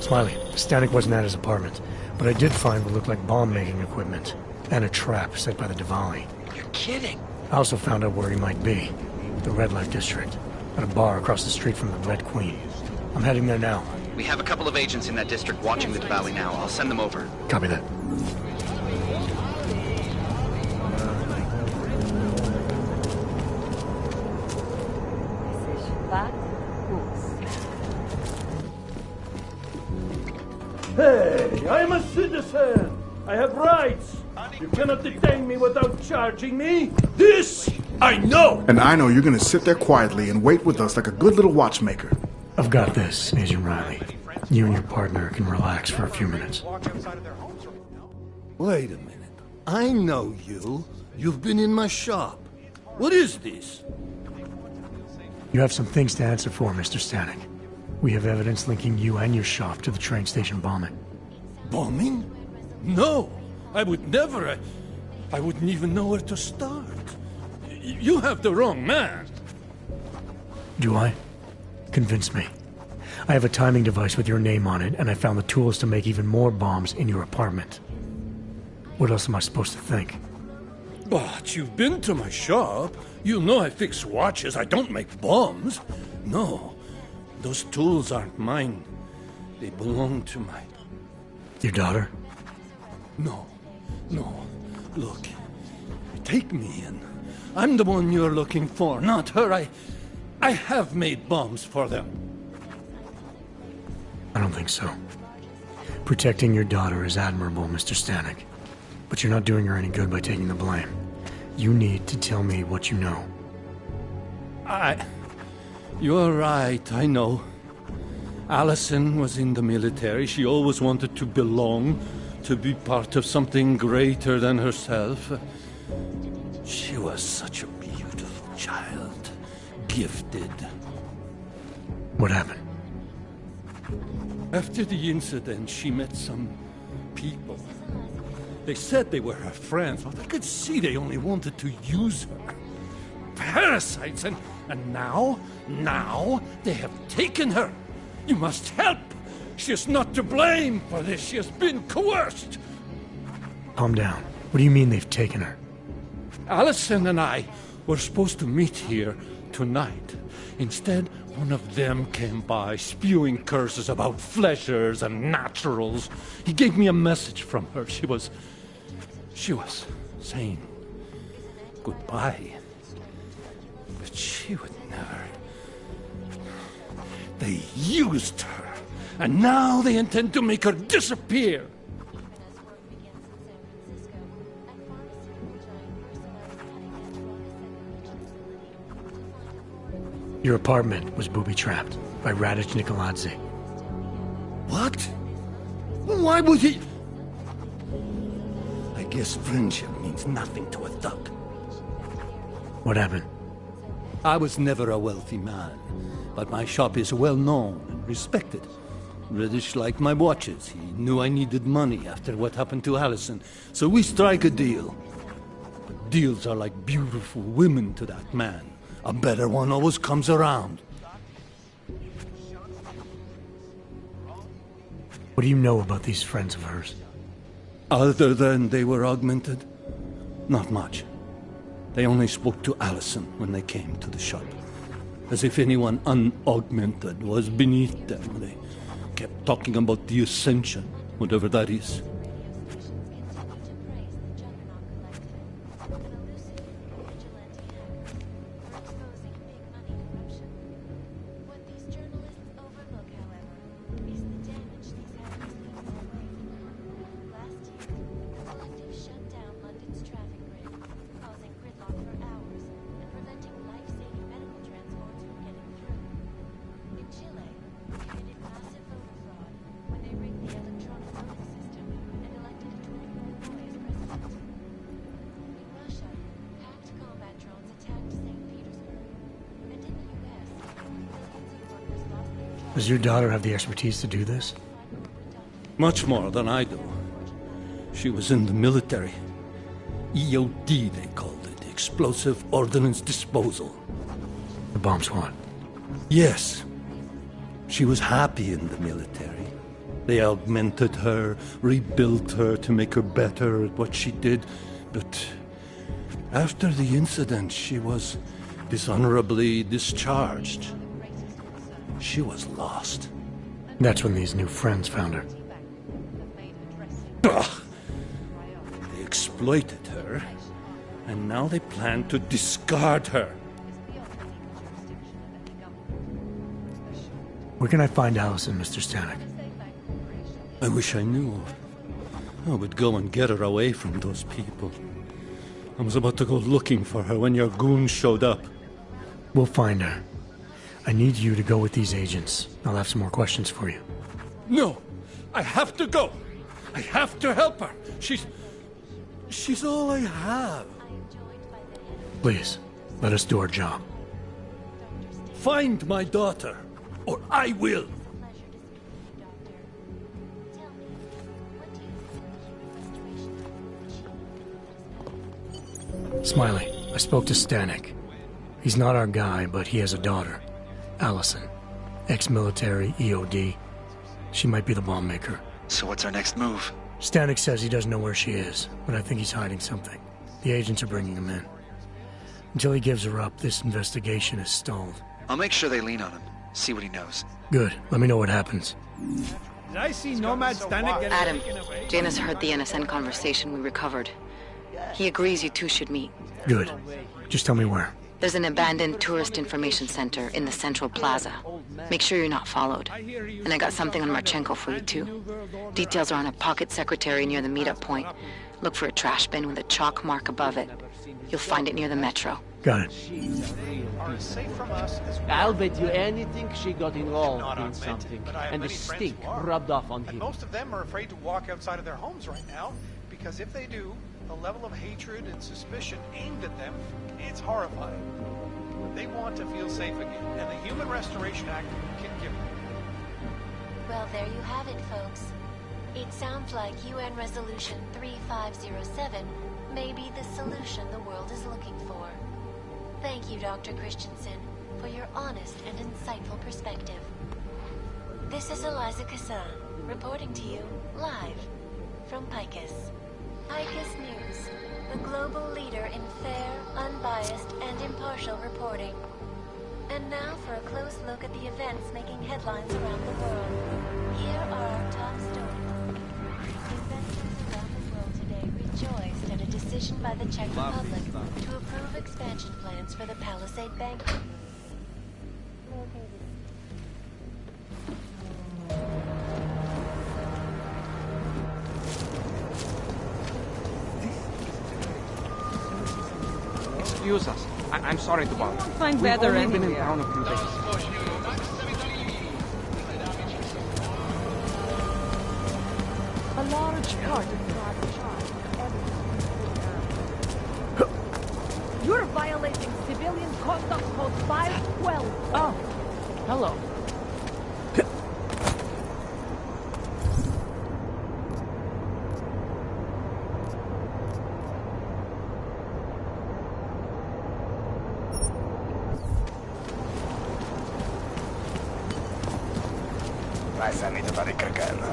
Smiley, Stanek wasn't at his apartment, but I did find what looked like bomb-making equipment, and a trap set by the Diwali. You're kidding. I also found out where he might be, the Red Light District, at a bar across the street from the Red Queen. I'm heading there now. We have a couple of agents in that district watching the Diwali now. I'll send them over. Copy that. Hey, I'm a citizen. I have rights. You cannot detain me without charging me. This I know. And I know you're gonna sit there quietly and wait with us like a good little watchmaker. I've got this, Agent Riley. You and your partner can relax for a few minutes. Wait a minute. I know you. You've been in my shop. What is this? You have some things to answer for, Mr. Stanek. We have evidence linking you and your shop to the train station bombing. Bombing? No, I would never. I wouldn't even know where to start. You have the wrong man. Do I? Convince me. I have a timing device with your name on it, and I found the tools to make even more bombs in your apartment. What else am I supposed to think? But you've been to my shop. You know I fix watches. I don't make bombs. No, those tools aren't mine. They belong to my... Your daughter? No. Look, take me in. I'm the one you're looking for, not her. I have made bombs for them. I don't think so. Protecting your daughter is admirable, Mr. Stanek. But you're not doing her any good by taking the blame. You need to tell me what you know. You're right, I know. Allison was in the military. She always wanted to belong, to be part of something greater than herself. She was such a beautiful child. Gifted. What happened? After the incident, she met some people. They said they were her friends, but I could see they only wanted to use her. Parasites, and now they have taken her. You must help. She is not to blame for this. She has been coerced. Calm down. What do you mean they've taken her? Allison and I were supposed to meet here tonight. Instead, one of them came by, spewing curses about fleshers and naturals. He gave me a message from her. She was saying goodbye. But she would never. They used her, and now they intend to make her disappear. Your apartment was booby-trapped by Radic Nikoladze. What? Why would he... I guess friendship means nothing to a thug. What happened? I was never a wealthy man, but my shop is well known and respected. Radic liked my watches. He knew I needed money after what happened to Allison, so we strike a deal. But deals are like beautiful women to that man. A better one always comes around. What do you know about these friends of hers? Other than they were augmented? Not much. They only spoke to Allison when they came to the shop. As if anyone unaugmented was beneath them. They kept talking about the Ascension, whatever that is. Does your daughter have the expertise to do this? Much more than I do. She was in the military. EOD, they called it. Explosive Ordnance Disposal. The bomb squad? Yes. She was happy in the military. They augmented her, rebuilt her to make her better at what she did. But after the incident, she was dishonorably discharged. She was lost. That's when these new friends found her. Ugh. They exploited her, and now they plan to discard her. Where can I find Allison, Mr. Stanek? I wish I knew. I would go and get her away from those people. I was about to go looking for her when your goons showed up. We'll find her. I need you to go with these agents. I'll have some more questions for you. No! I have to go! I have to help her! She's all I have. Please, let us do our job. Find my daughter, or I will! Smiley, I spoke to Stanek. He's not our guy, but he has a daughter, Allison. Ex-military, EOD. She might be the bomb maker. So what's our next move? Stanek says he doesn't know where she is, but I think he's hiding something. The agents are bringing him in. Until he gives her up, this investigation is stalled. I'll make sure they lean on him. See what he knows. Good. Let me know what happens. Did I see Nomad Stanek get Adam, taken away? Janus heard the NSN conversation we recovered. He agrees you two should meet. Good. Just tell me where. There's an abandoned tourist information center in the central plaza. Make sure you're not followed. And I got something on Marchenko for you too. Details are on a pocket secretary near the meetup point. Look for a trash bin with a chalk mark above it. You'll find it near the metro. Got it. I'll bet you anything she got involved in Augmented, something, but I have and the many friends stink who are. rubbed off on And him. most of them are afraid to walk outside of their homes right now, because if they do, the level of hatred and suspicion aimed at them, it's horrifying. They want to feel safe again, and the Human Restoration Act can give them. Well, there you have it, folks. It sounds like UN Resolution 3507 may be the solution the world is looking for. Thank you, Dr. Christensen, for your honest and insightful perspective. This is Eliza Cassan, reporting to you live from Picus. Picus News, the global leader in fair, unbiased, and impartial reporting. And now for a close look at the events making headlines around the world. Here are our top stories. Investors around the world today rejoiced at a decision by the Czech Republic to approve expansion plans for the Palisade Bank. Excuse us. I'm sorry to bother. Find We've weather only been in anywhere. town a few days. A large part of You're violating Civilian Conduct Code 512. Oh, hello. Пацаны, товары кракана.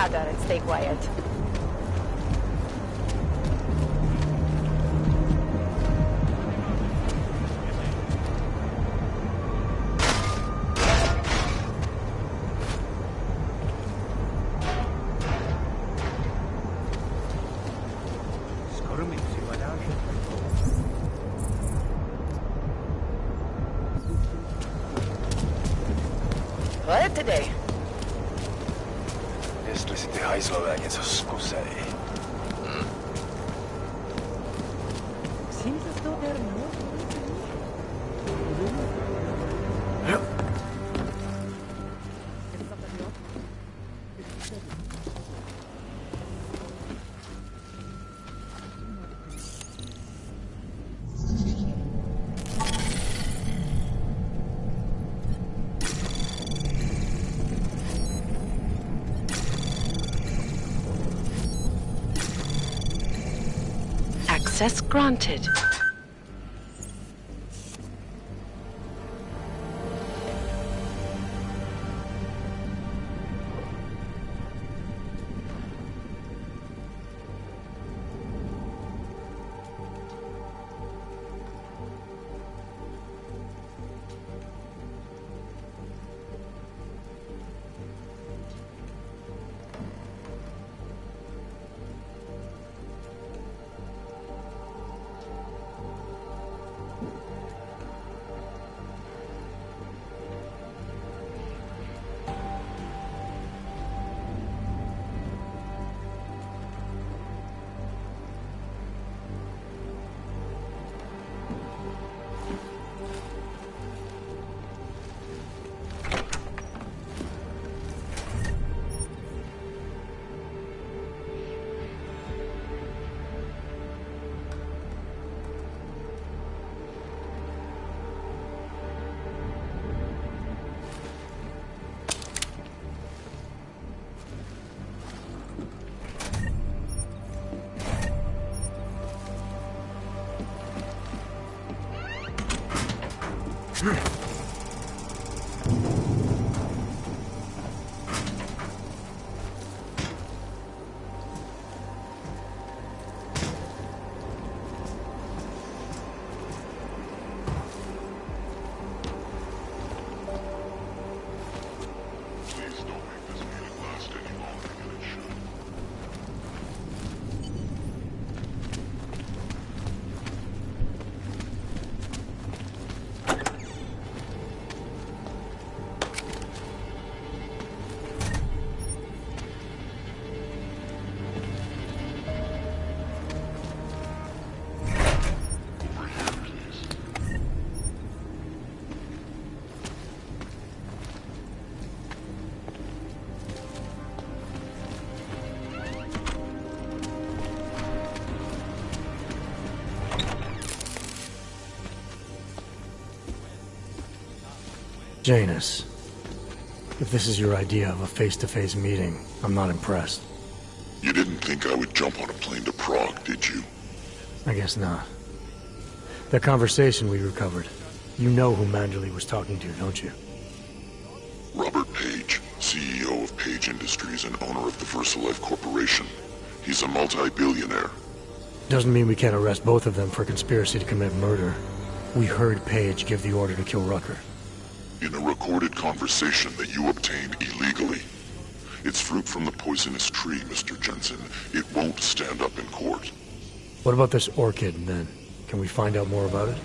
gather and stay quiet. What today? Jestli si ty hajzlové něco zkusej. Seems as though they're more. Access granted. Janus, if this is your idea of a face-to-face meeting, I'm not impressed. You didn't think I would jump on a plane to Prague, did you? I guess not. That conversation we recovered, you know who Manderley was talking to, don't you? Robert Page, CEO of Page Industries and owner of the VersaLife Corporation. He's a multi-billionaire. Doesn't mean we can't arrest both of them for conspiracy to commit murder. We heard Page give the order to kill Rucker. In a recorded conversation that you obtained illegally. It's fruit from the poisonous tree, Mr. Jensen. It won't stand up in court. What about this orchid, then? Can we find out more about it?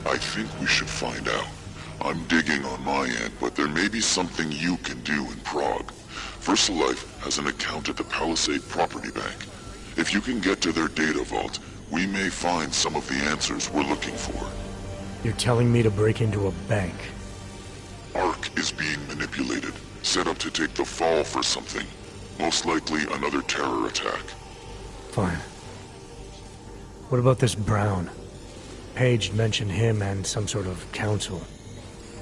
I think we should find out. I'm digging on my end, but there may be something you can do in Prague. VersaLife has an account at the Palisade Property Bank. If you can get to their data vault, we may find some of the answers we're looking for. You're telling me to break into a bank? ARC is being manipulated, set up to take the fall for something. Most likely another terror attack. Fine. What about this Brown? Page mentioned him and some sort of council.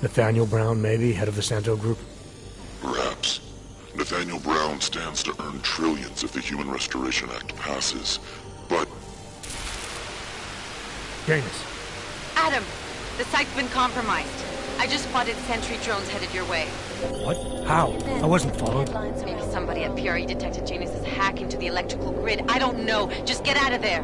Nathaniel Brown, maybe, head of the Santo Group? Perhaps. Nathaniel Brown stands to earn trillions if the Human Restoration Act passes, but... Janus. Adam, the site's been compromised. I just spotted sentry drones headed your way. What? How? I wasn't followed. Maybe somebody at PRE detected Janus's hack into the electrical grid. I don't know. Just get out of there.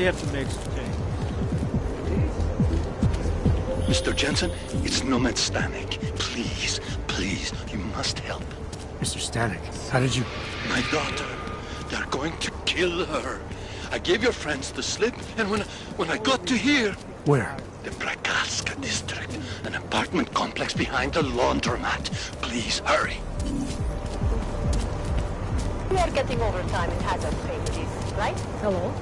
have to make some change. Mr. Jensen, it's Nomad Stanek. Please, please, you must help. Mr. Stanek, how did you... My daughter. They're going to kill her. I gave your friends the slip, and when I got to here... Where? The Prakaska district. An apartment complex behind the laundromat. Please, hurry. We are getting overtime in hazard pay for this, right? Hello?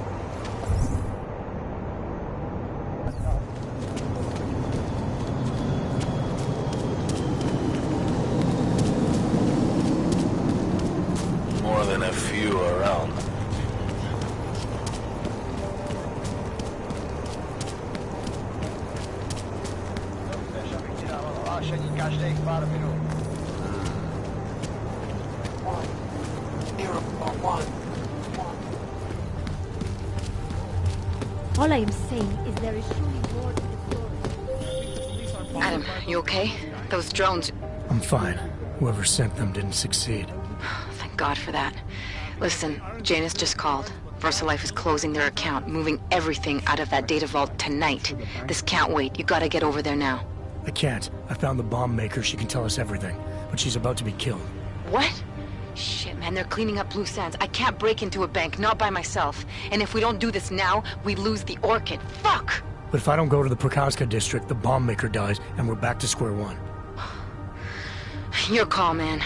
More than a few around. All I am saying is there is surely more to the story. Adam, you okay? Those drones... I'm fine. Whoever sent them didn't succeed. Thank God for that. Listen, Janus just called. VersaLife is closing their account, moving everything out of that data vault tonight. This can't wait. You gotta get over there now. I can't. I found the bomb maker. She can tell us everything. But she's about to be killed. What? Shit, man, they're cleaning up loose ends. I can't break into a bank, not by myself. And if we don't do this now, we lose the Orchid. Fuck! But if I don't go to the Prakaska district, the bomb maker dies, and we're back to square one. Your call, man.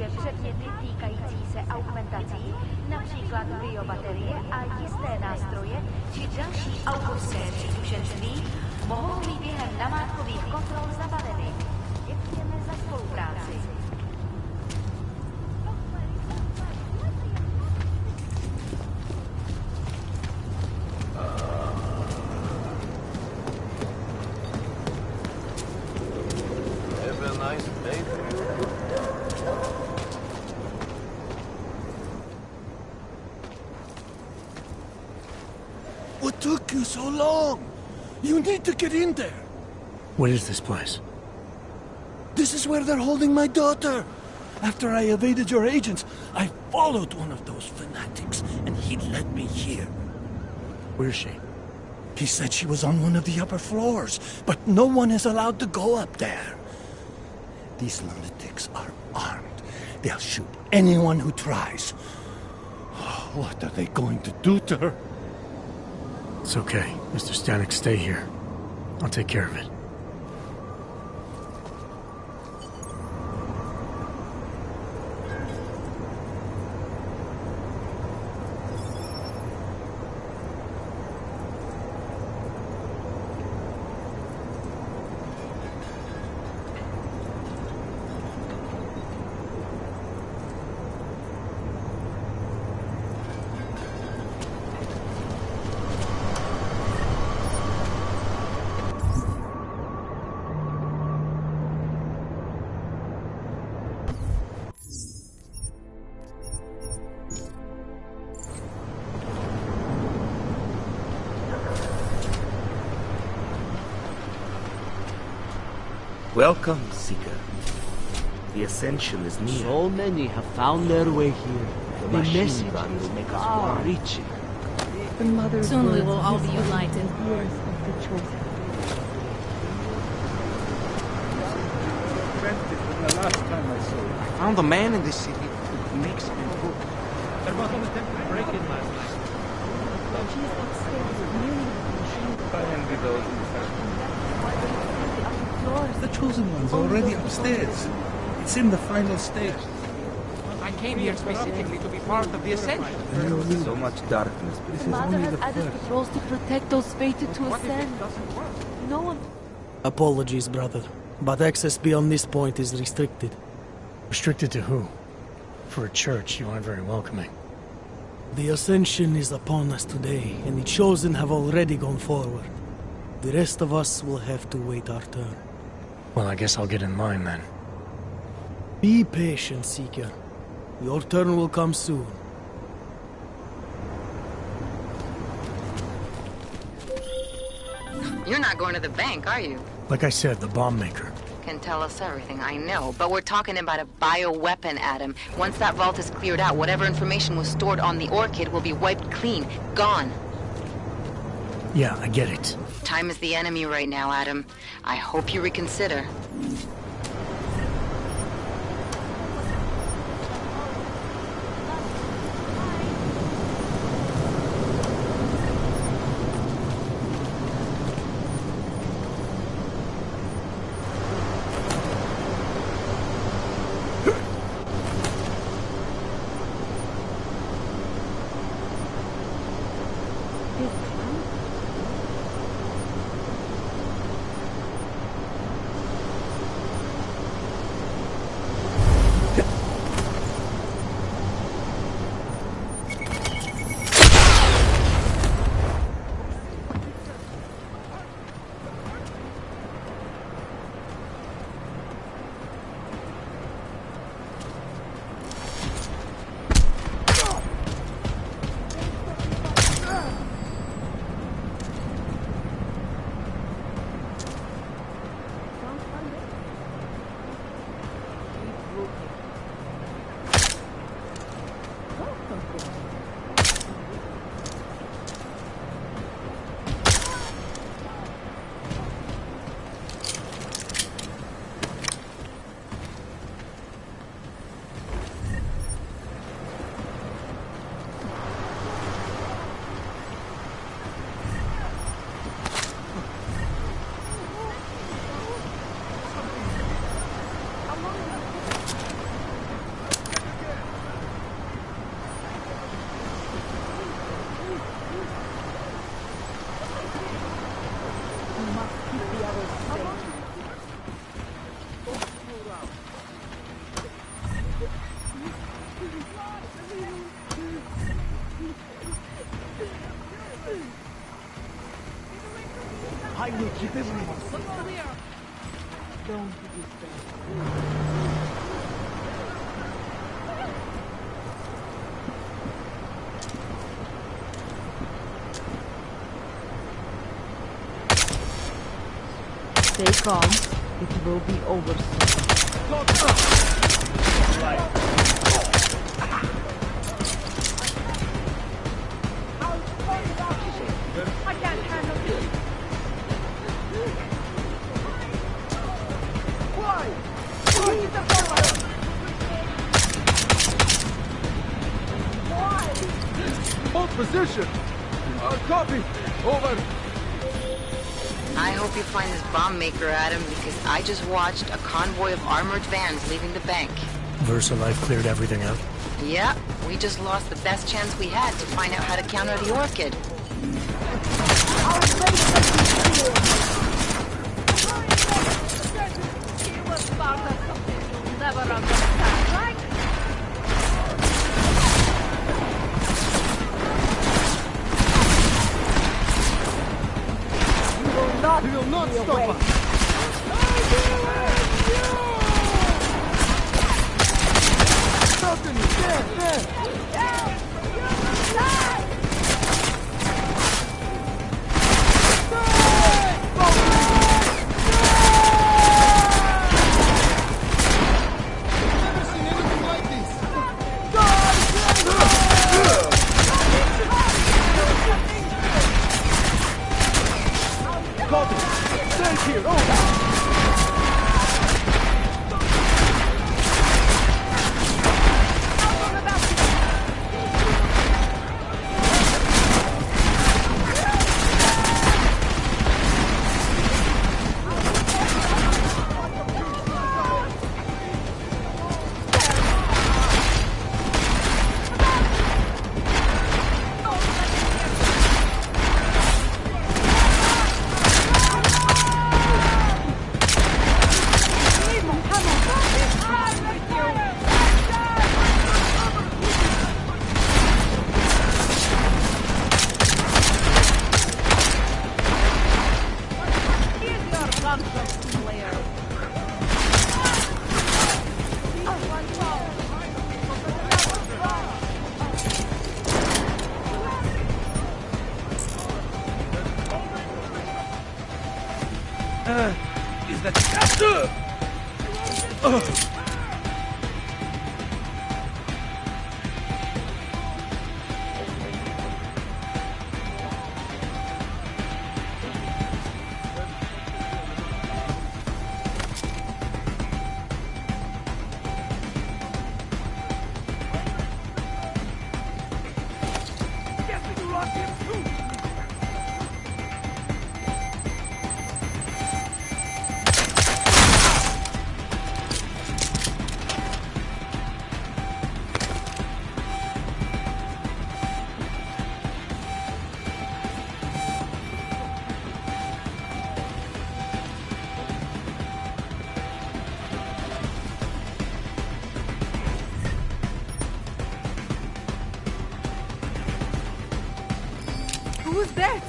spíše předměty týkající se augmentací, například biobaterie a jisté nástroje či další autorské příslušenství, mohou být během namátkových kontrol zabaveny. Děkujeme za spolupráci. What took you so long? You need to get in there. What is this place? This is where they're holding my daughter. After I evaded your agents, I followed one of those fanatics, and he led me here. Where's she? He said she was on one of the upper floors, but no one is allowed to go up there. These lunatics are armed. They'll shoot anyone who tries. What are they going to do to her? It's okay. Mr. Stanek, stay here. I'll take care of it. Welcome, Seeker. The Ascension is near. So many have found their way here. The message will make us far-reaching. Soon we will all be enlightened. The last time I saw you. I found a man in this city who makes it good. There was an attempt to break in last night. I envy those in the Chosen One's already upstairs. It's in the final stage. I came here specifically to be part of the Ascension. So much darkness, but this is Mother only has the added first. patrols to protect those fated to ascend. No one... Apologies, brother, but access beyond this point is restricted. Restricted to who? For a church, you aren't very welcoming. The Ascension is upon us today, and the Chosen have already gone forward. The rest of us will have to wait our turn. Well, I guess I'll get in line then. Be patient, Seeker. Your turn will come soon. You're not going to the bank, are you? Like I said, the bomb maker. Can tell us everything, I know. But we're talking about a bioweapon, Adam. Once that vault is cleared out, whatever information was stored on the Orchid will be wiped clean. Gone. Yeah, I get it. Time is the enemy right now, Adam. I hope you reconsider. I will keep everyone safe. Don't be Stay calm. It will be over soon. I can't handle this. Why? Keep the forward. Hold position. Copy. Over. I hope you find this bomb maker, Adam, because I just watched a convoy of armored vans leaving the bank. VersaLife cleared everything out. Yeah, we just lost the best chance we had to find out how to counter the Orchid. He was part of something you'll never understand, right? He will not stop us. Balcony, there. Never seen anything like this. Copy. Stand here. Over. Is that... Who's that?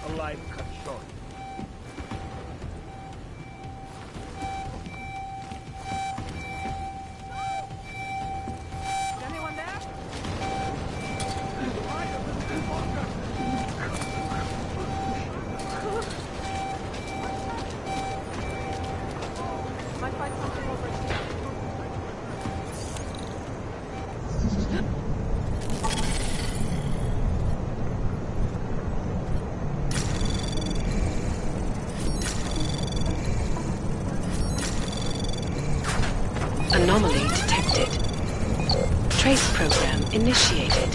A life cut short. Is anyone there? Might find something over here. Anomaly detected. Trace program initiated.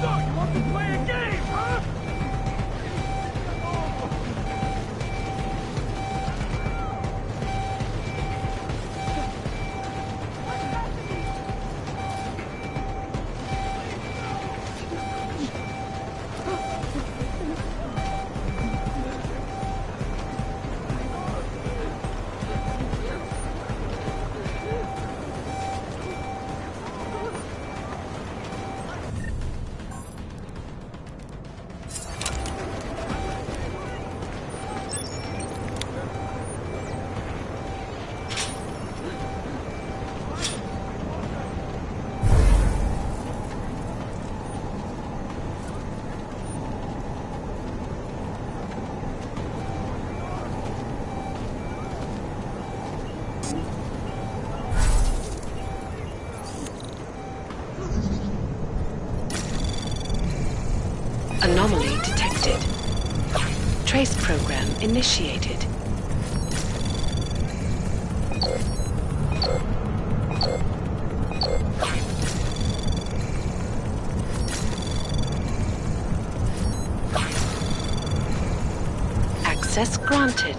So, you want to play a game, huh? Anomaly detected. Trace program initiated. Access granted.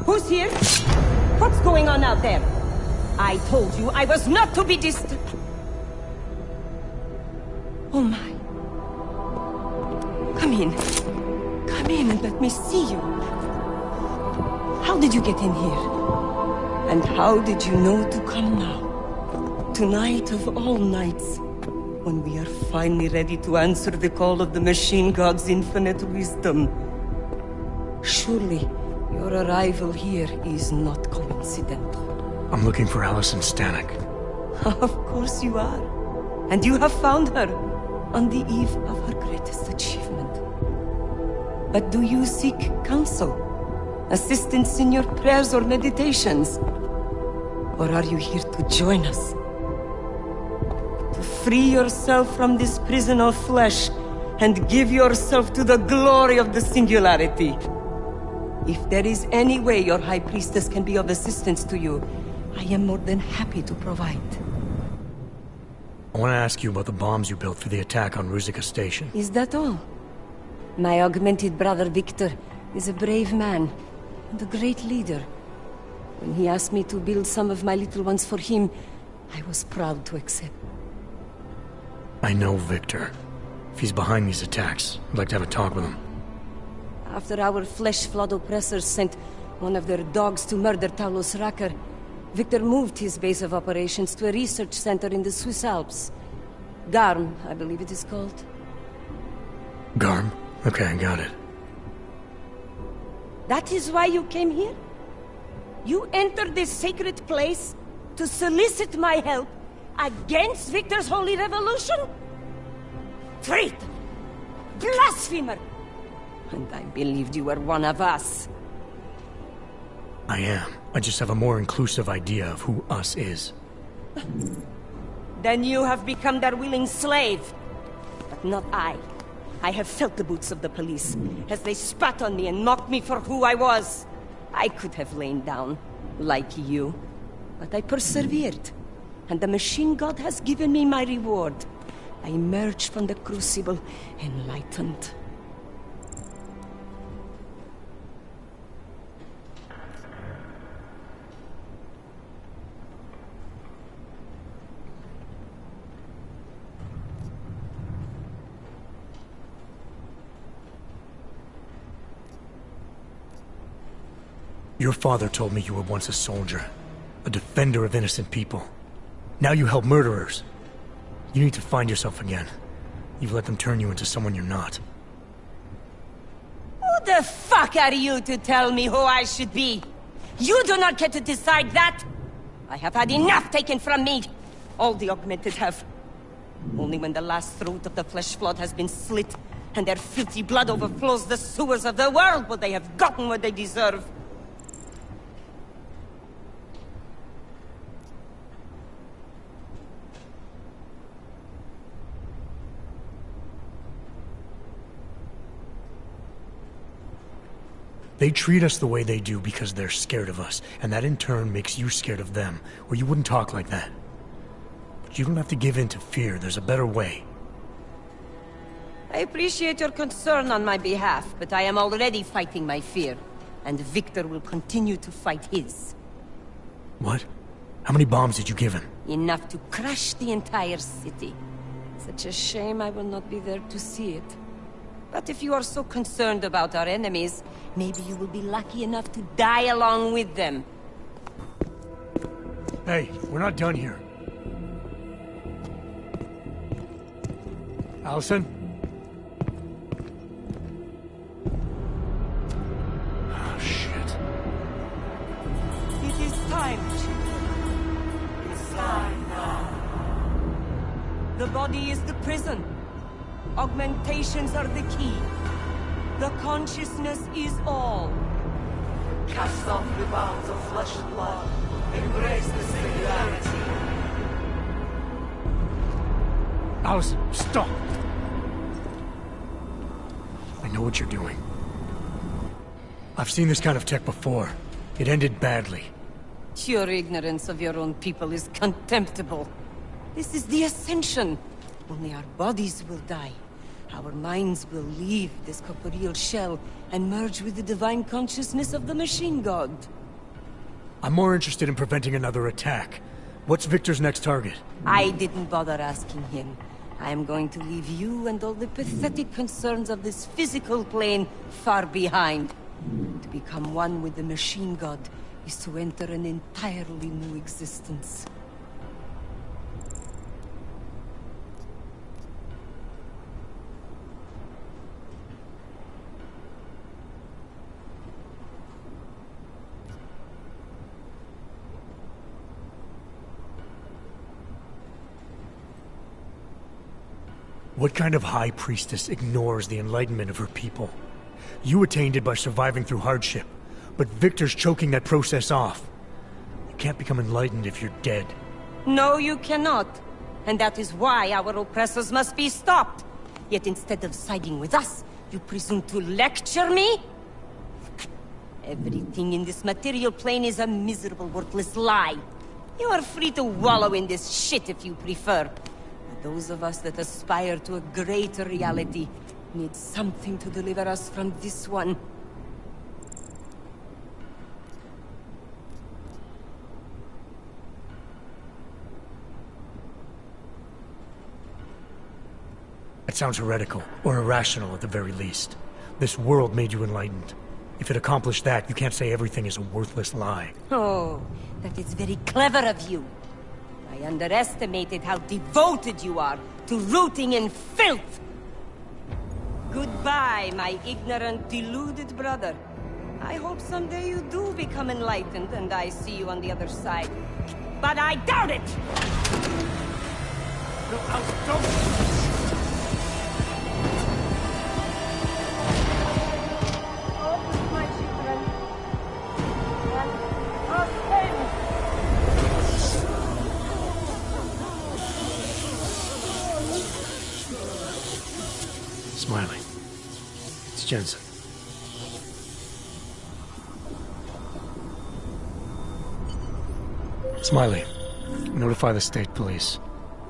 Who's here? What's going on out there? I told you I was not to be distant. Oh my. Come in. Come in and let me see you. How did you get in here? And how did you know to come now? Tonight of all nights, when we are finally ready to answer the call of the Machine God's infinite wisdom. Surely, your arrival here is not coincidental. I'm looking for Allison Stanek. Of course you are. And you have found her on the eve of her greatest achievement. But do you seek counsel? Assistance in your prayers or meditations? Or are you here to join us? To free yourself from this prison of flesh and give yourself to the glory of the singularity. If there is any way your High Priestess can be of assistance to you, I am more than happy to provide. I want to ask you about the bombs you built for the attack on Ruzicka Station. Is that all? My augmented brother Victor is a brave man and a great leader. When he asked me to build some of my little ones for him, I was proud to accept. I know Victor. If he's behind these attacks, I'd like to have a talk with him. After our flesh flood oppressors sent one of their dogs to murder Talos Racker, Victor moved his base of operations to a research center in the Swiss Alps. Garm, I believe it is called. Garm? Okay, I got it. That is why you came here? You entered this sacred place to solicit my help against Victor's holy revolution? Traitor! Blasphemer! And I believed you were one of us. I am. I just have a more inclusive idea of who us is. Then you have become their willing slave. But not I. I have felt the boots of the police as they spat on me and mocked me for who I was. I could have lain down, like you. But I persevered. And the Machine God has given me my reward. I emerged from the crucible enlightened. Your father told me you were once a soldier, a defender of innocent people. Now you help murderers. You need to find yourself again. You've let them turn you into someone you're not. Who the fuck are you to tell me who I should be? You do not get to decide that! I have had enough taken from me! All the augmented have. Only when the last throat of the flesh flood has been slit, and their filthy blood overflows the sewers of the world, will they have gotten what they deserve. They treat us the way they do because they're scared of us, and that in turn makes you scared of them, or you wouldn't talk like that. But you don't have to give in to fear. There's a better way. I appreciate your concern on my behalf, but I am already fighting my fear, and Victor will continue to fight his. What? How many bombs did you give him? Enough to crush the entire city. Such a shame I will not be there to see it. But if you are so concerned about our enemies, maybe you will be lucky enough to die along with them. Hey, we're not done here. Allison? Oh, shit. It is time, Chief. It's time now. The body is the prison. Augmentations are the key. The consciousness is all. Cast off the bounds of flesh and blood. Embrace the singularity. Allison, stop! I know what you're doing. I've seen this kind of tech before. It ended badly. Your ignorance of your own people is contemptible. This is the Ascension. Only our bodies will die. Our minds will leave this corporeal shell and merge with the divine consciousness of the machine god. I'm more interested in preventing another attack. What's Victor's next target? I didn't bother asking him. I am going to leave you and all the pathetic concerns of this physical plane far behind. To become one with the machine god is to enter an entirely new existence. What kind of high priestess ignores the enlightenment of her people? You attained it by surviving through hardship, but Victor's choking that process off. You can't become enlightened if you're dead. No, you cannot. And that is why our oppressors must be stopped. Yet instead of siding with us, you presume to lecture me? Everything in this material plane is a miserable, worthless lie. You are free to wallow in this shit if you prefer. Those of us that aspire to a greater reality need something to deliver us from this one. That sounds heretical, or irrational at the very least. This world made you enlightened. If it accomplished that, you can't say everything is a worthless lie. Oh, that is very clever of you. I underestimated how devoted you are to rooting in filth! Goodbye, my ignorant, deluded brother. I hope someday you do become enlightened and I see you on the other side. But I doubt it! No, don't! Smiley. It's Jensen. Smiley, notify the state police.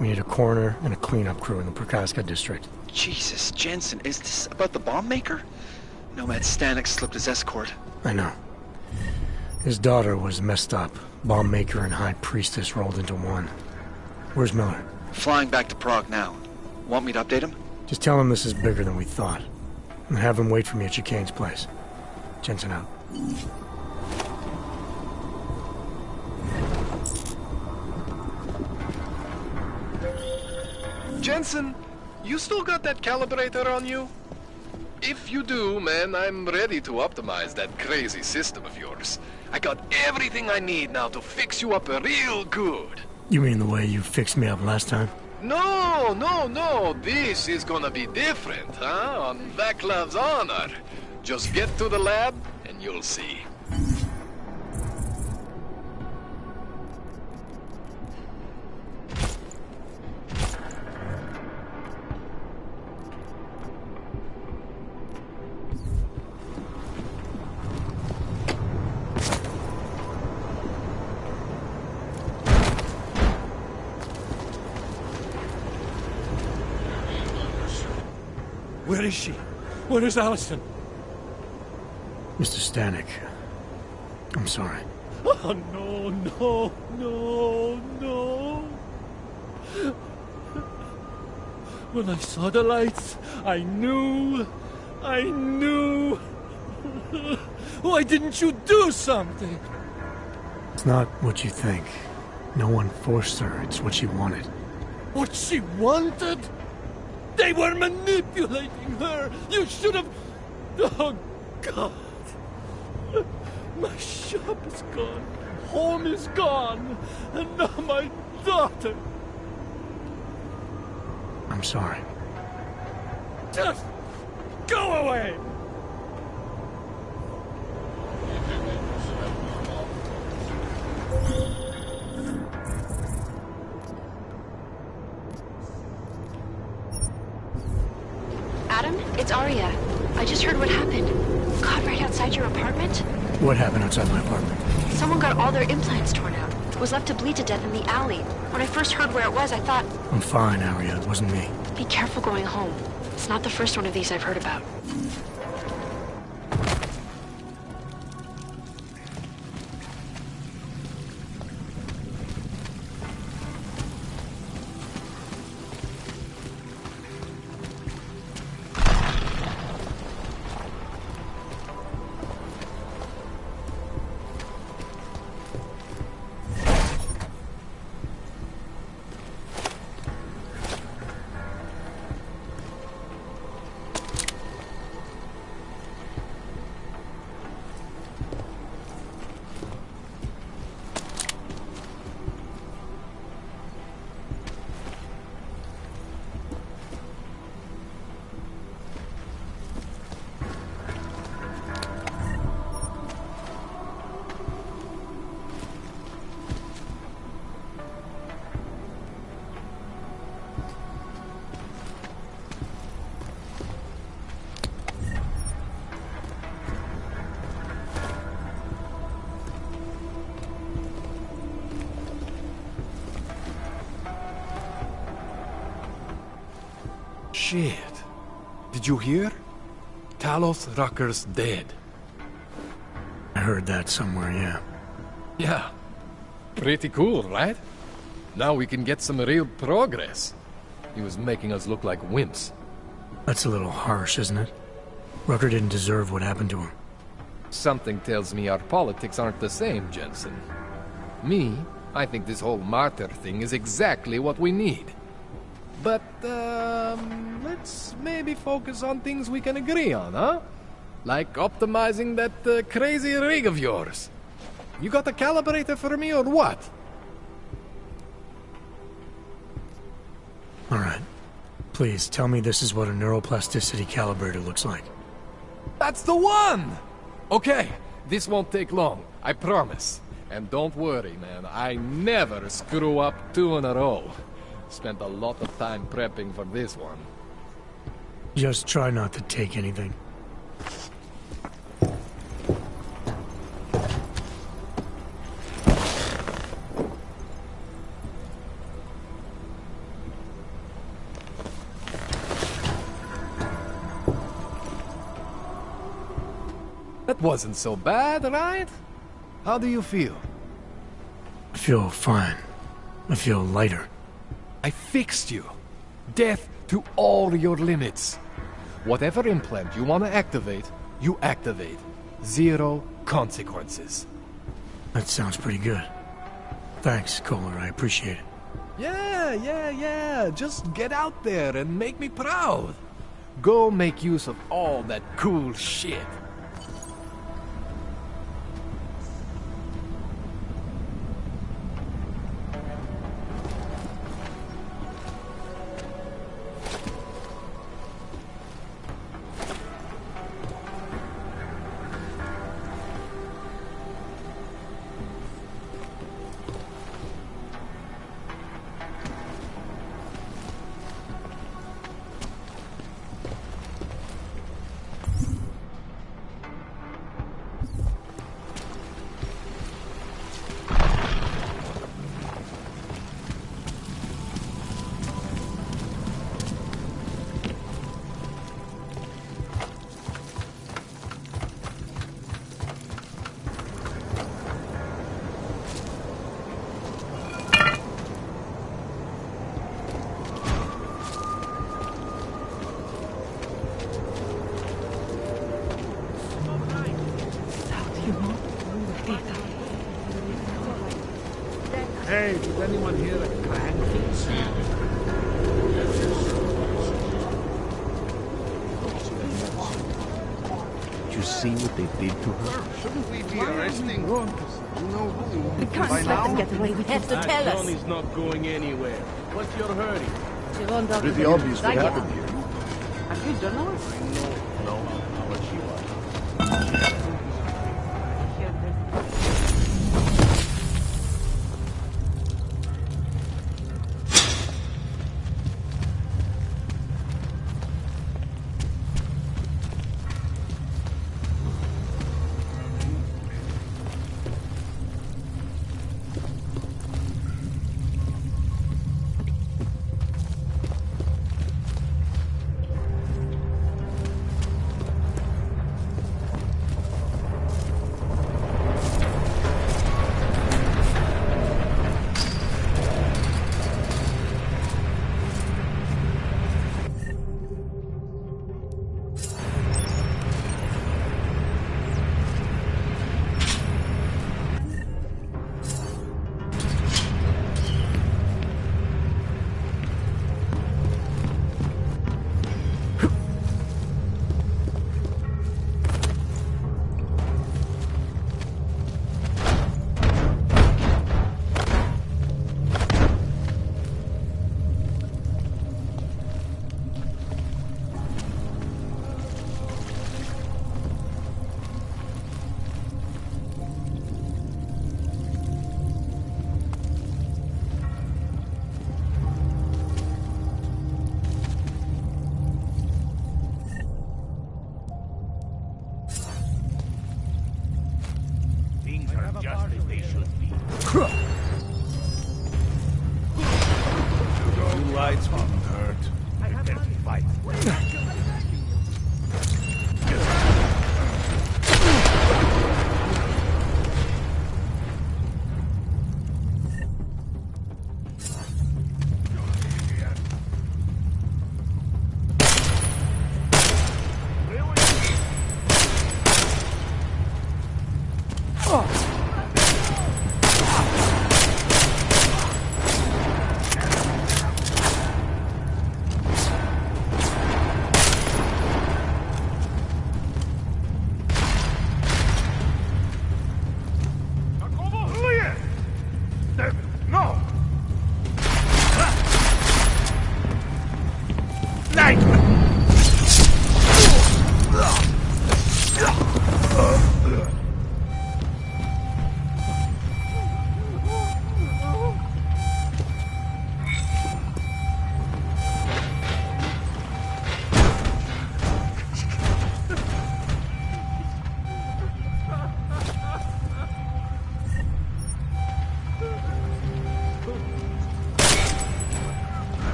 We need a coroner and a cleanup crew in the Prokaska district. Jesus, Jensen, is this about the bomb maker? Nomad Stanek slipped his escort. I know. His daughter was messed up. Bomb maker and high priestess rolled into one. Where's Miller? Flying back to Prague now. Want me to update him? Just tell him this is bigger than we thought. And have him wait for me at Chicane's place. Jensen out. Jensen, you still got that calibrator on you? If you do, man, I'm ready to optimize that crazy system of yours. I got everything I need now to fix you up real good. You mean the way you fixed me up last time? No. This is gonna be different, huh? On Vaclav's honor. Just get to the lab, and you'll see. Where is she? Where is Allison? Mr. Stanek, I'm sorry. Oh, no. When I saw the lights, I knew. Why didn't you do something? It's not what you think. No one forced her, it's what she wanted. What she wanted? They were manipulating her! You should have... Oh, God. My shop is gone. Home is gone. And now my daughter. I'm sorry. Just go away! just heard what happened. God, right outside your apartment? What happened outside my apartment? Someone got all their implants torn out. Was left to bleed to death in the alley. When I first heard where it was, I thought... I'm fine, Aria. It wasn't me. Be careful going home. It's not the first one of these I've heard about. Shit. Did you hear? Talos Rucker's dead. I heard that somewhere, yeah. Yeah. Pretty cool, right? Now we can get some real progress. He was making us look like wimps. That's a little harsh, isn't it? Rucker didn't deserve what happened to him. Something tells me our politics aren't the same, Jensen. Me, I think this whole martyr thing is exactly what we need. But, let's maybe focus on things we can agree on, huh? Like optimizing that crazy rig of yours. You got a calibrator for me or what? Alright. Please, tell me this is what a neuroplasticity calibrator looks like. That's the one! Okay, this won't take long, I promise. And don't worry, man, I never screw up 2 in a row. Spent a lot of time prepping for this one. Just try not to take anything. That wasn't so bad, right? How do you feel? I feel fine. I feel lighter. I fixed you. Death to all your limits. Whatever implant you want to activate, you activate. 0 consequences. That sounds pretty good. Thanks, Kohler. I appreciate it. Yeah. Just get out there and make me proud. Go make use of all that cool shit. Hey, did anyone hear a clang? Did you see what they did to her? Shouldn't we be arresting? You know who? We can't let them get away with it. Have to tell us. Johnny's not going anywhere. What's your hurry? Pretty obvious what happened here. Have you done all? No, I'll let you up. just as they should be. Two lights won't hurt. Let's fight.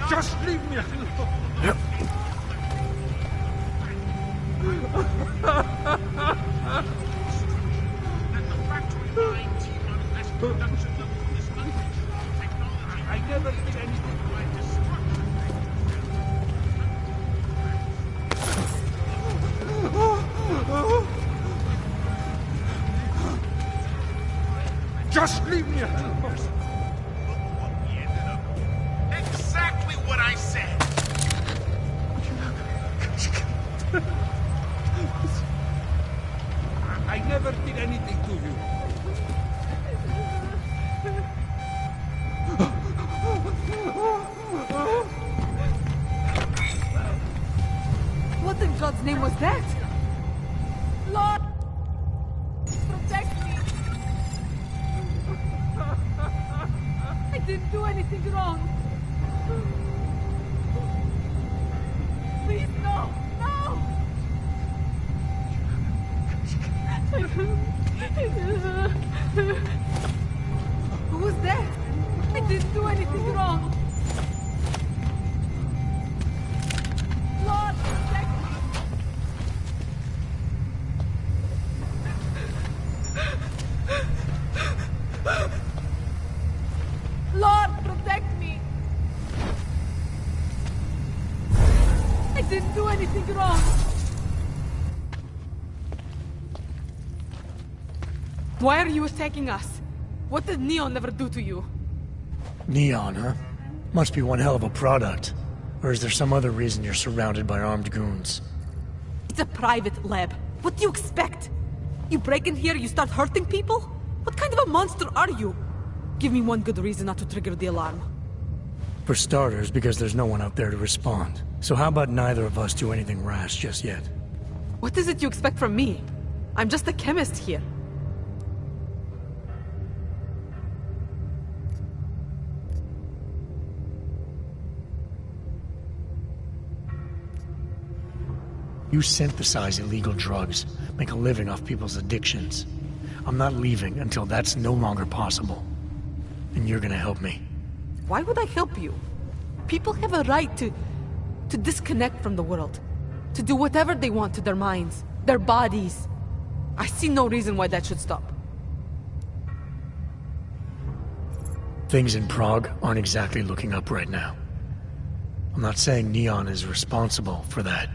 Just leave me alone. I never did anything like this. Just leave me alone. Exactly what I said. I never did anything to you. What in God's name was that? Lord, protect me. I didn't do anything wrong. Please, no, no. Who was that? I didn't do anything wrong. Lord, protect me. Lord, protect me. I didn't do anything wrong. Why are you attacking us? What did Neon ever do to you? Neon, huh? Must be one hell of a product. Or is there some other reason you're surrounded by armed goons? It's a private lab. What do you expect? You break in here, you start hurting people? What kind of a monster are you? Give me one good reason not to trigger the alarm. For starters, because there's no one out there to respond. So how about neither of us do anything rash just yet? What is it you expect from me? I'm just a chemist here. You synthesize illegal drugs, make a living off people's addictions. I'm not leaving until that's no longer possible. And you're gonna help me. Why would I help you? People have a right to disconnect from the world. To do whatever they want to their minds, their bodies. I see no reason why that should stop. Things in Prague aren't exactly looking up right now. I'm not saying Neon is responsible for that,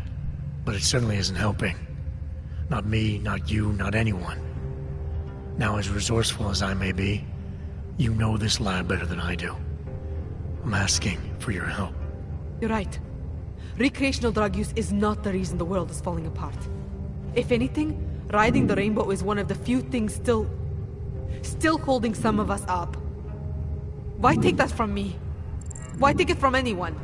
but it certainly isn't helping. Not me, not you, not anyone. Now, as resourceful as I may be, you know this lab better than I do. I'm asking for your help. You're right. Recreational drug use is not the reason the world is falling apart. If anything, riding the rainbow is one of the few things still holding some of us up. Why take that from me? Why take it from anyone?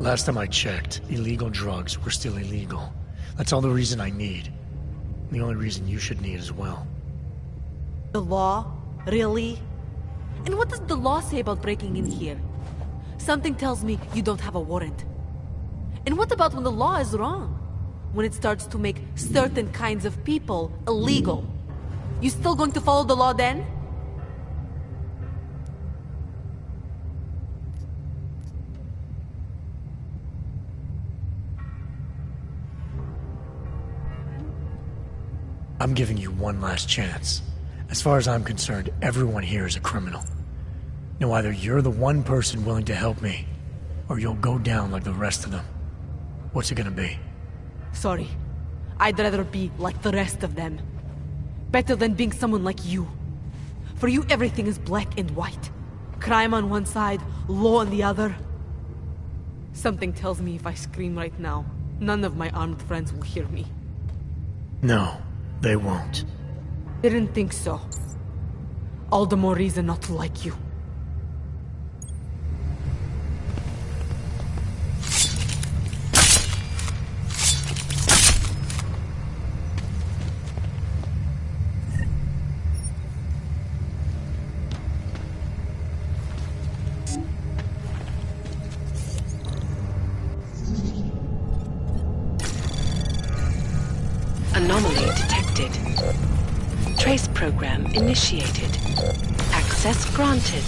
Last time I checked, illegal drugs were still illegal. That's all the reason I need. The only reason you should need as well. The law? Really? And what does the law say about breaking in here? Something tells me you don't have a warrant. And what about when the law is wrong? When it starts to make certain kinds of people illegal? You still going to follow the law then? I'm giving you one last chance. As far as I'm concerned, everyone here is a criminal. Now either you're the one person willing to help me, or you'll go down like the rest of them. What's it gonna be? Sorry. I'd rather be like the rest of them. Better than being someone like you. For you, everything is black and white. Crime on one side, law on the other. Something tells me if I scream right now, none of my armed friends will hear me. No, they won't. Didn't think so. All the more reason not to like you. Anomaly detected. Trace program initiated. Access granted.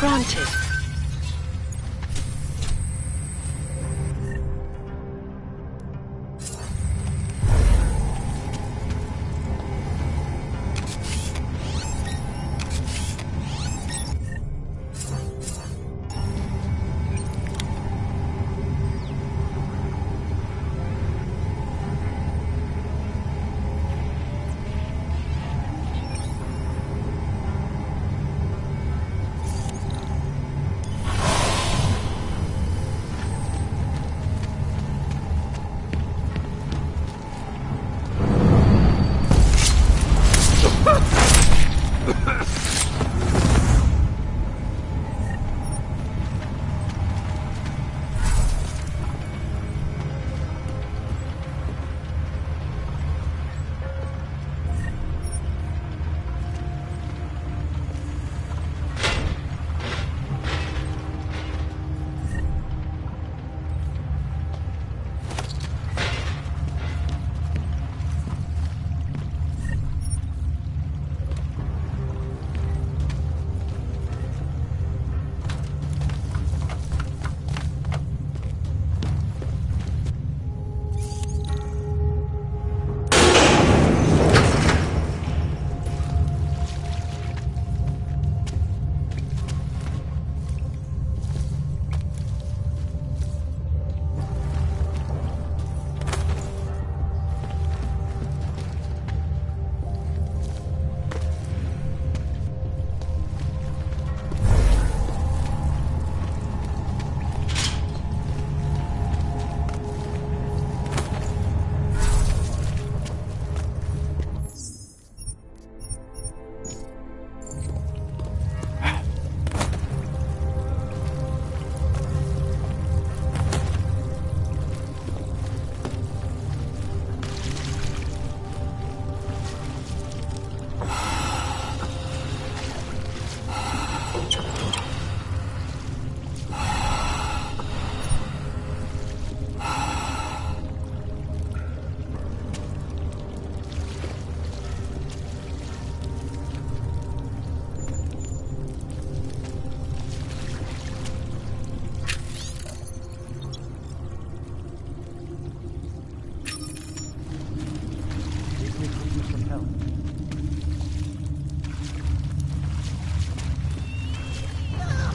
granted.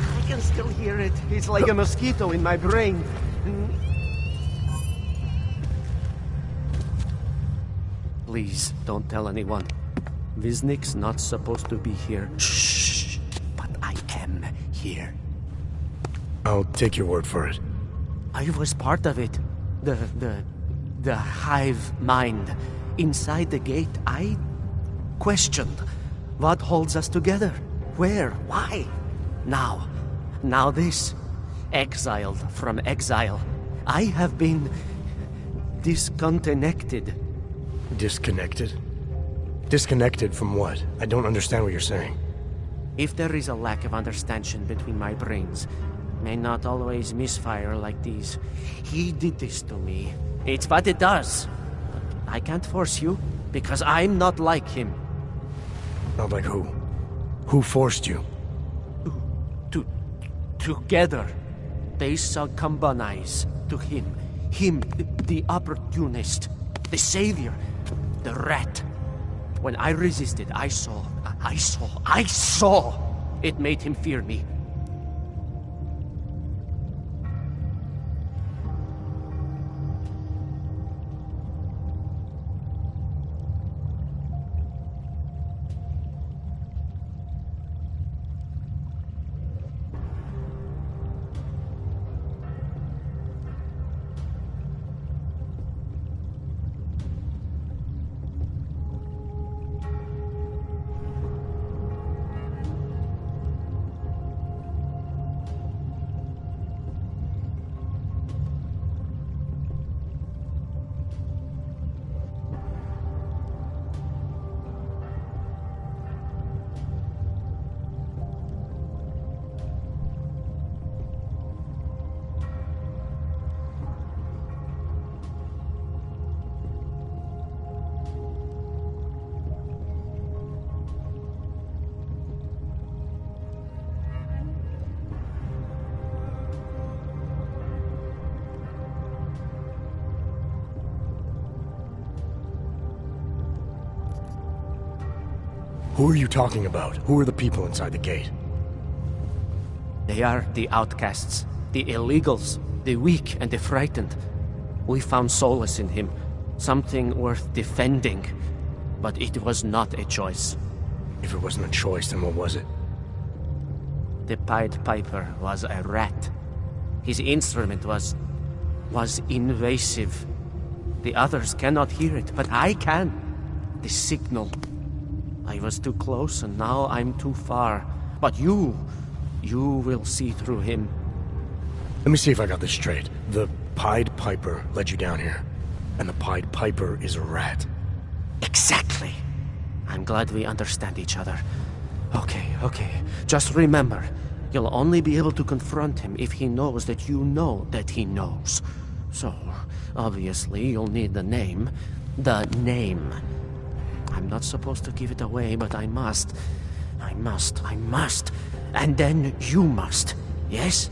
I can still hear it. It's like a mosquito in my brain. Please, don't tell anyone. Viznik's not supposed to be here. Shh! But I am here. I'll take your word for it. I was part of it. The hive mind. Inside the gate, I questioned what holds us together. Where? Why? Now this. Exiled from exile. I have been disconnected. Disconnected? Disconnected from what? I don't understand what you're saying. If there is a lack of understanding between my brains, may not always misfire like these. He did this to me. It's what it does. I can't force you, because I'm not like him. Not like who? Who forced you? Together, they succumbanize to him. Him, the opportunist, the savior, the rat. When I resisted, I saw. It made him fear me. Who are you talking about? Who are the people inside the gate? They are the outcasts, the illegals, the weak and the frightened. We found solace in him, something worth defending. But it was not a choice. If it wasn't a choice, then what was it? The Pied Piper was a rat. His instrument was invasive. The others cannot hear it, but I can. The signal. I was too close, and now I'm too far. But you will see through him. Let me see if I got this straight. The Pied Piper led you down here, and the Pied Piper is a rat. Exactly. I'm glad we understand each other. Okay. Just remember, you'll only be able to confront him if he knows that you know that he knows. So, obviously, you'll need the name. The name. I'm not supposed to give it away, but I must. I must. And then you must. Yes?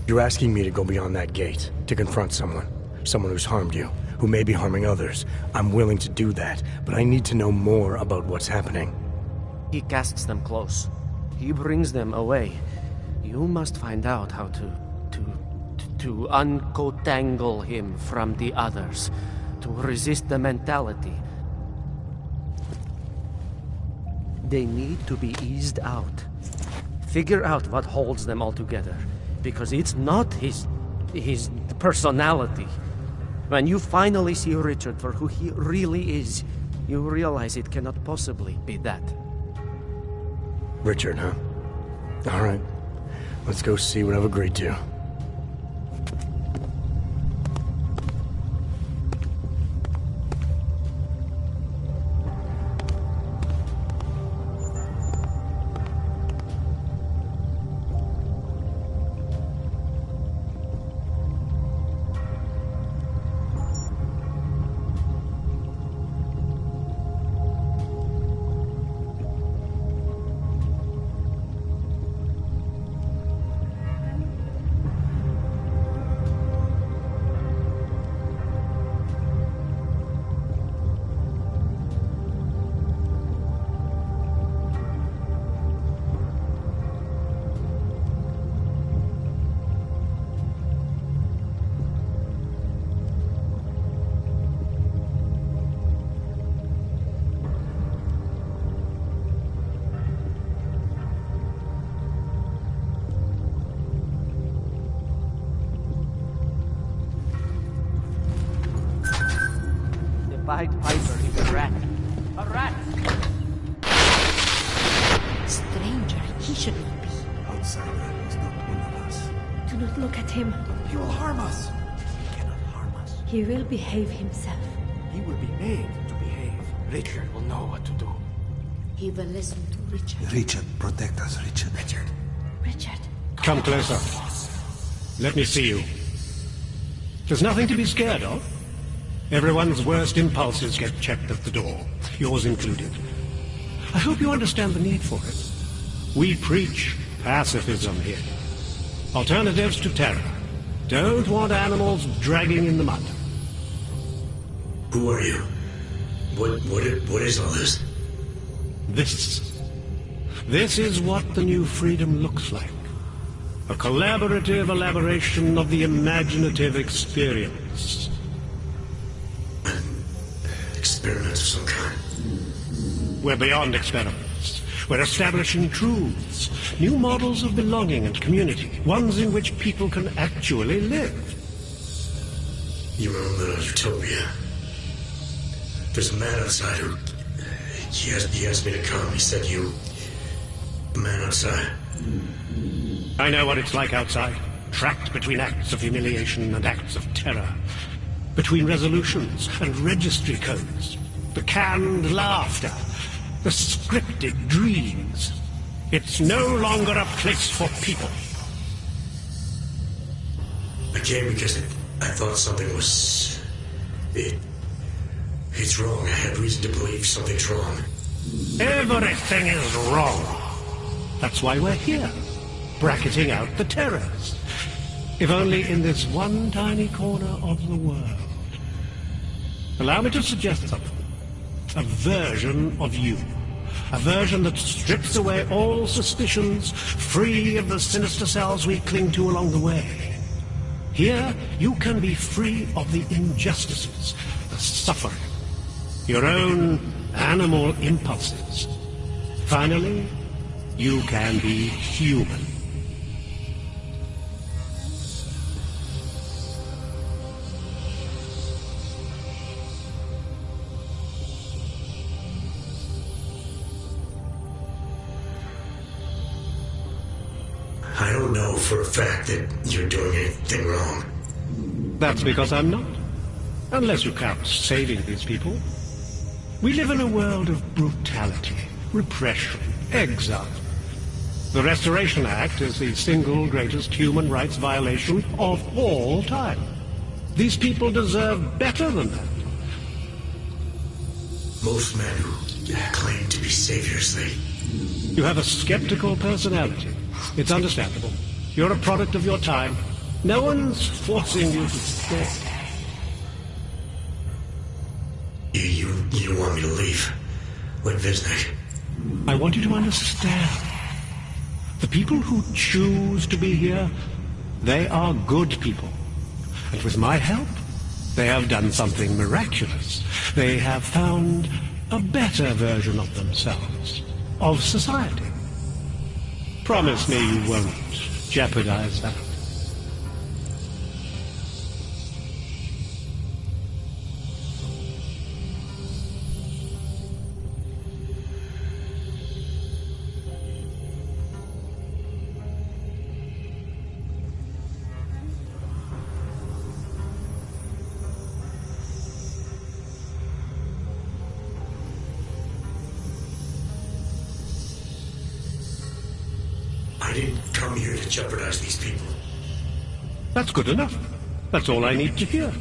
You're asking me to go beyond that gate, to confront someone who's harmed you, who may be harming others. I'm willing to do that, but I need to know more about what's happening. He casts them close. He brings them away. You must find out how to uncotangle him from the others, to resist the mentality. They need to be eased out. Figure out what holds them all together. Because it's not his personality. When you finally see Richard for who he really is, you realize it cannot possibly be that. Richard, huh? All right. Let's go see what I've agreed to. Pied Piper is a rat. A rat! Stranger, he shouldn't be. Outsider is not one of us. Do not look at him. He will harm us. He cannot harm us. He will behave himself. He will be made to behave. Richard will know what to do. He will listen to Richard. Richard, protect us, Richard. Richard. Come closer. Let me see you. There's nothing to be scared of. Everyone's worst impulses get checked at the door, yours included. I hope you understand the need for it. We preach pacifism here. Alternatives to terror. Don't want animals dragging in the mud. Who are you? What is all this? This is what the new freedom looks like. A collaborative elaboration of the imaginative experience. Experiment of some kind. We're beyond experiments. We're establishing truths, new models of belonging and community, ones in which people can actually live. You were in a utopia. There's a man outside who... He asked me to come. He said you... The man outside. I know what it's like outside. Trapped between acts of humiliation and acts of terror. Between resolutions and registry codes. The canned laughter The scripted dreams. It's no longer a place for people. I came because I thought something was... It's wrong. I have reason to believe something's wrong. Everything is wrong. That's why we're here, bracketing out the terrors. If only in this one tiny corner of the world. Allow me to suggest something. A version of you. A version that strips away all suspicions, free of the sinister cells we cling to along the way. Here, you can be free of the injustices, the suffering, your own animal impulses. Finally, you can be human. I don't know for a fact that you're doing anything wrong. That's because I'm not. Unless you count saving these people. We live in a world of brutality, repression, exile. The Restoration Act is the single greatest human rights violation of all time. These people deserve better than that. Most men who claim to be saviors, You have a skeptical personality. It's understandable. You're a product of your time. No one's forcing you to stay. You want me to leave? When Visnek? I want you to understand. The people who choose to be here, they are good people. And with my help, they have done something miraculous. They have found a better version of themselves, of society. Promise me you won't jeopardize that. I didn't come here to jeopardize these people. That's good enough. That's all I need to hear.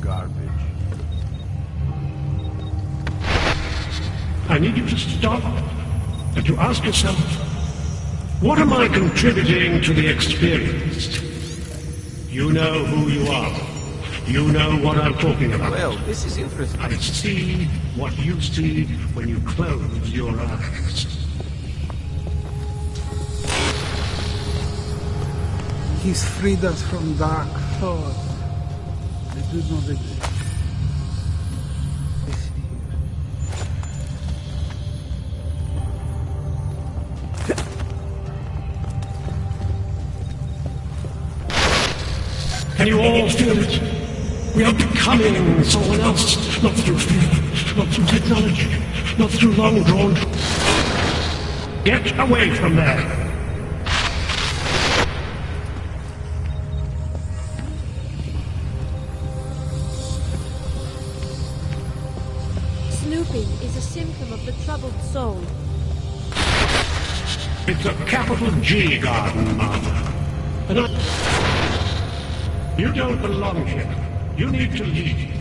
Garbage. I need you to stop and to ask yourself, what am I contributing to the experience? You know who you are. You know what I'm talking about. Well, this is interesting. I see what you see when you close your eyes. He's freed us from dark thought. They do not exist. Can you all feel it? We are becoming someone else, not through fear, not through technology, not through long-drawn... Get away from there! Snooping is a symptom of the troubled soul. It's a capital G garden, Martha. And you don't belong here. You need to leave.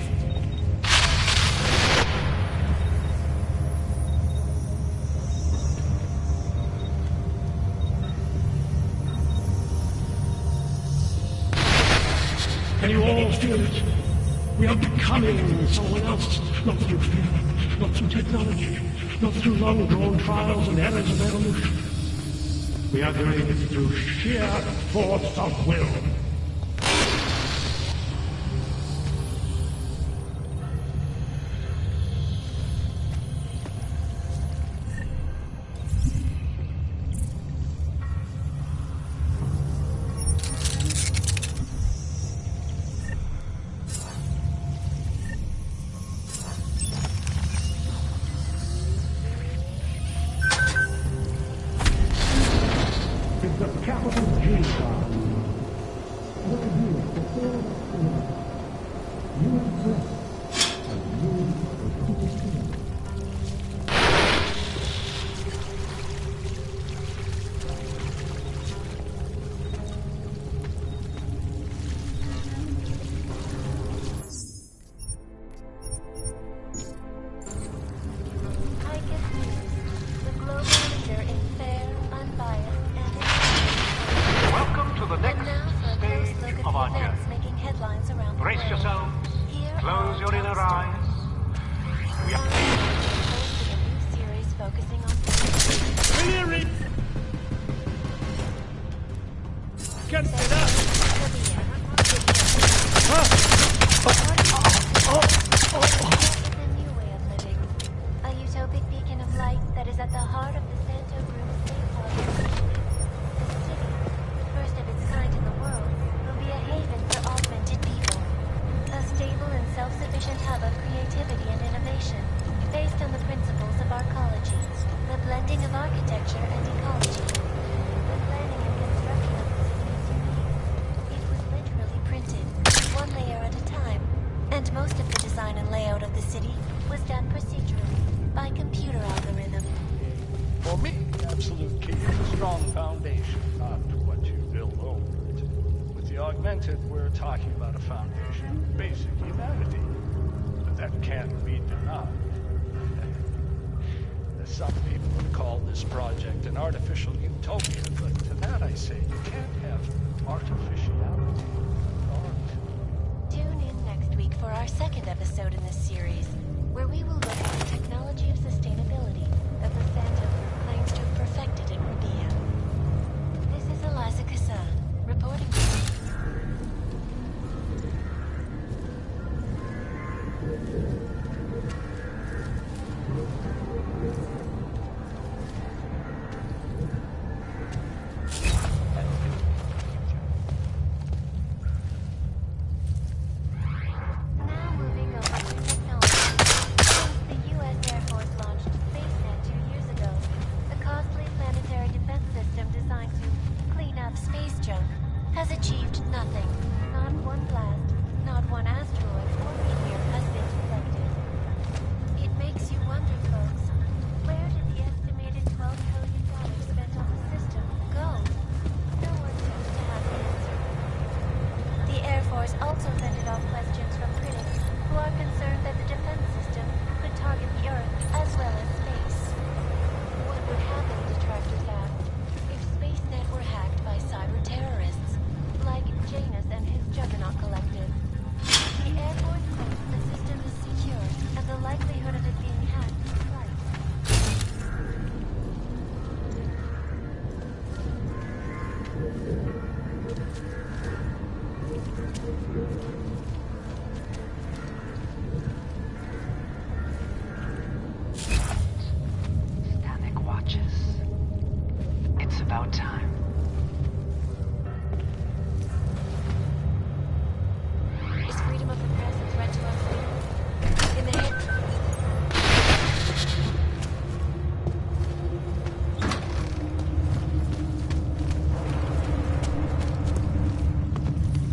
Can you all feel it? We are becoming someone else, not through fear, not through technology, not through long-drawn trials and errors of evolution. We are doing it through sheer force of will. Welcome to the next stage of our journey. Brace yourselves. Close your inner eyes. We are series focusing on clearing. Consider. A utopic beacon of light that is at the heart of the Santo Group safe harbor. The city, the first of its kind in the world, will be a haven for augmented people. A stable and self-sufficient hub of creativity and innovation, based on the principles of arcology, the blending of architecture and ecology. The planning and construction of the city is unique. It was literally printed, one layer at a time, and most of the design and layout of the city was done procedurally, by computer algorithm. For me, the absolute key is a strong foundation, not what you build over it. With the augmented, we're talking about a foundation of basic humanity. But that can't be denied. Some people would call this project an artificial utopia, but to that I say you can't have artificiality. Tune in next week for our second episode in this series, where we will look at the technology of sustainability that the Santo Group claims to have perfected in Rabia. This is Eliza Kassan, reporting for also fended off questions from critics who are concerned that the defense system could target the Earth as well as space. What would happen, detractors asked, if SpaceNet were hacked by cyber terrorists, like Janus and his Juggernaut Collective? The Air Force claims the system is secure, and the likelihood of it being hacked is slight. Static watches. It's about time. Is freedom of the press a threat to our freedom? In the head.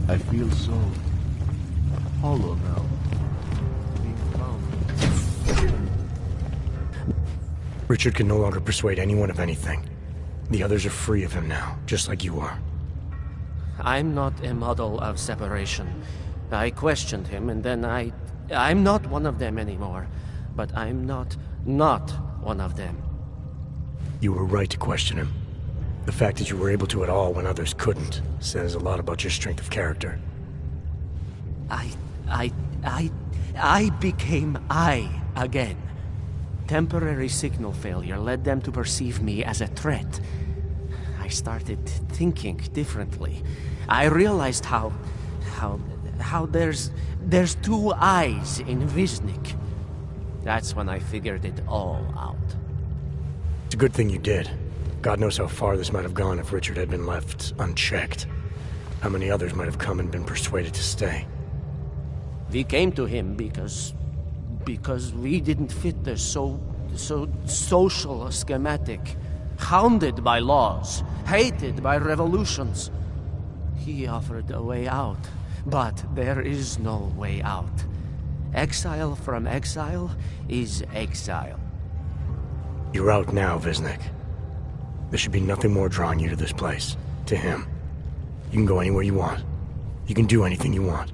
I feel so hollow now. Being found. Richard can no longer persuade anyone of anything. The others are free of him now, just like you are. I'm not a model of separation. I questioned him, and then I'm not one of them anymore. But I'm not one of them. You were right to question him. The fact that you were able to at all when others couldn't says a lot about your strength of character. I became I again. Temporary signal failure led them to perceive me as a threat. I started thinking differently. I realized how there's two eyes in Viznik. That's when I figured it all out. It's a good thing you did. God knows how far this might have gone if Richard had been left unchecked. How many others might have come and been persuaded to stay. We came to him because we didn't fit the so social schematic, hounded by laws, hated by revolutions. He offered a way out, But there is no way out. Exile from exile is exile. You're out now, Wisnik. There should be nothing more drawing you to this place. To him. You can go anywhere you want. You can do anything you want.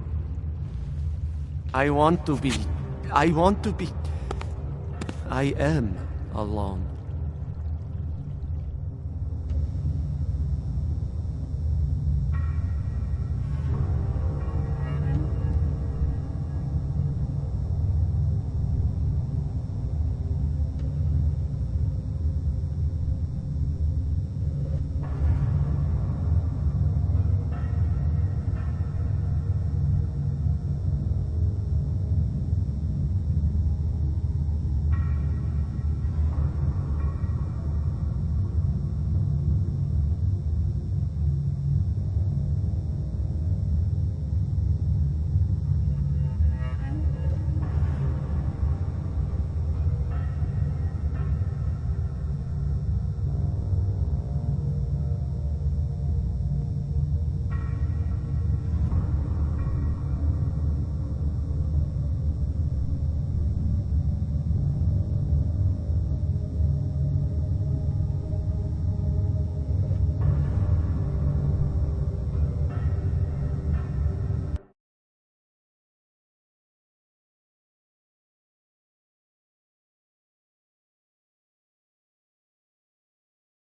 I am alone.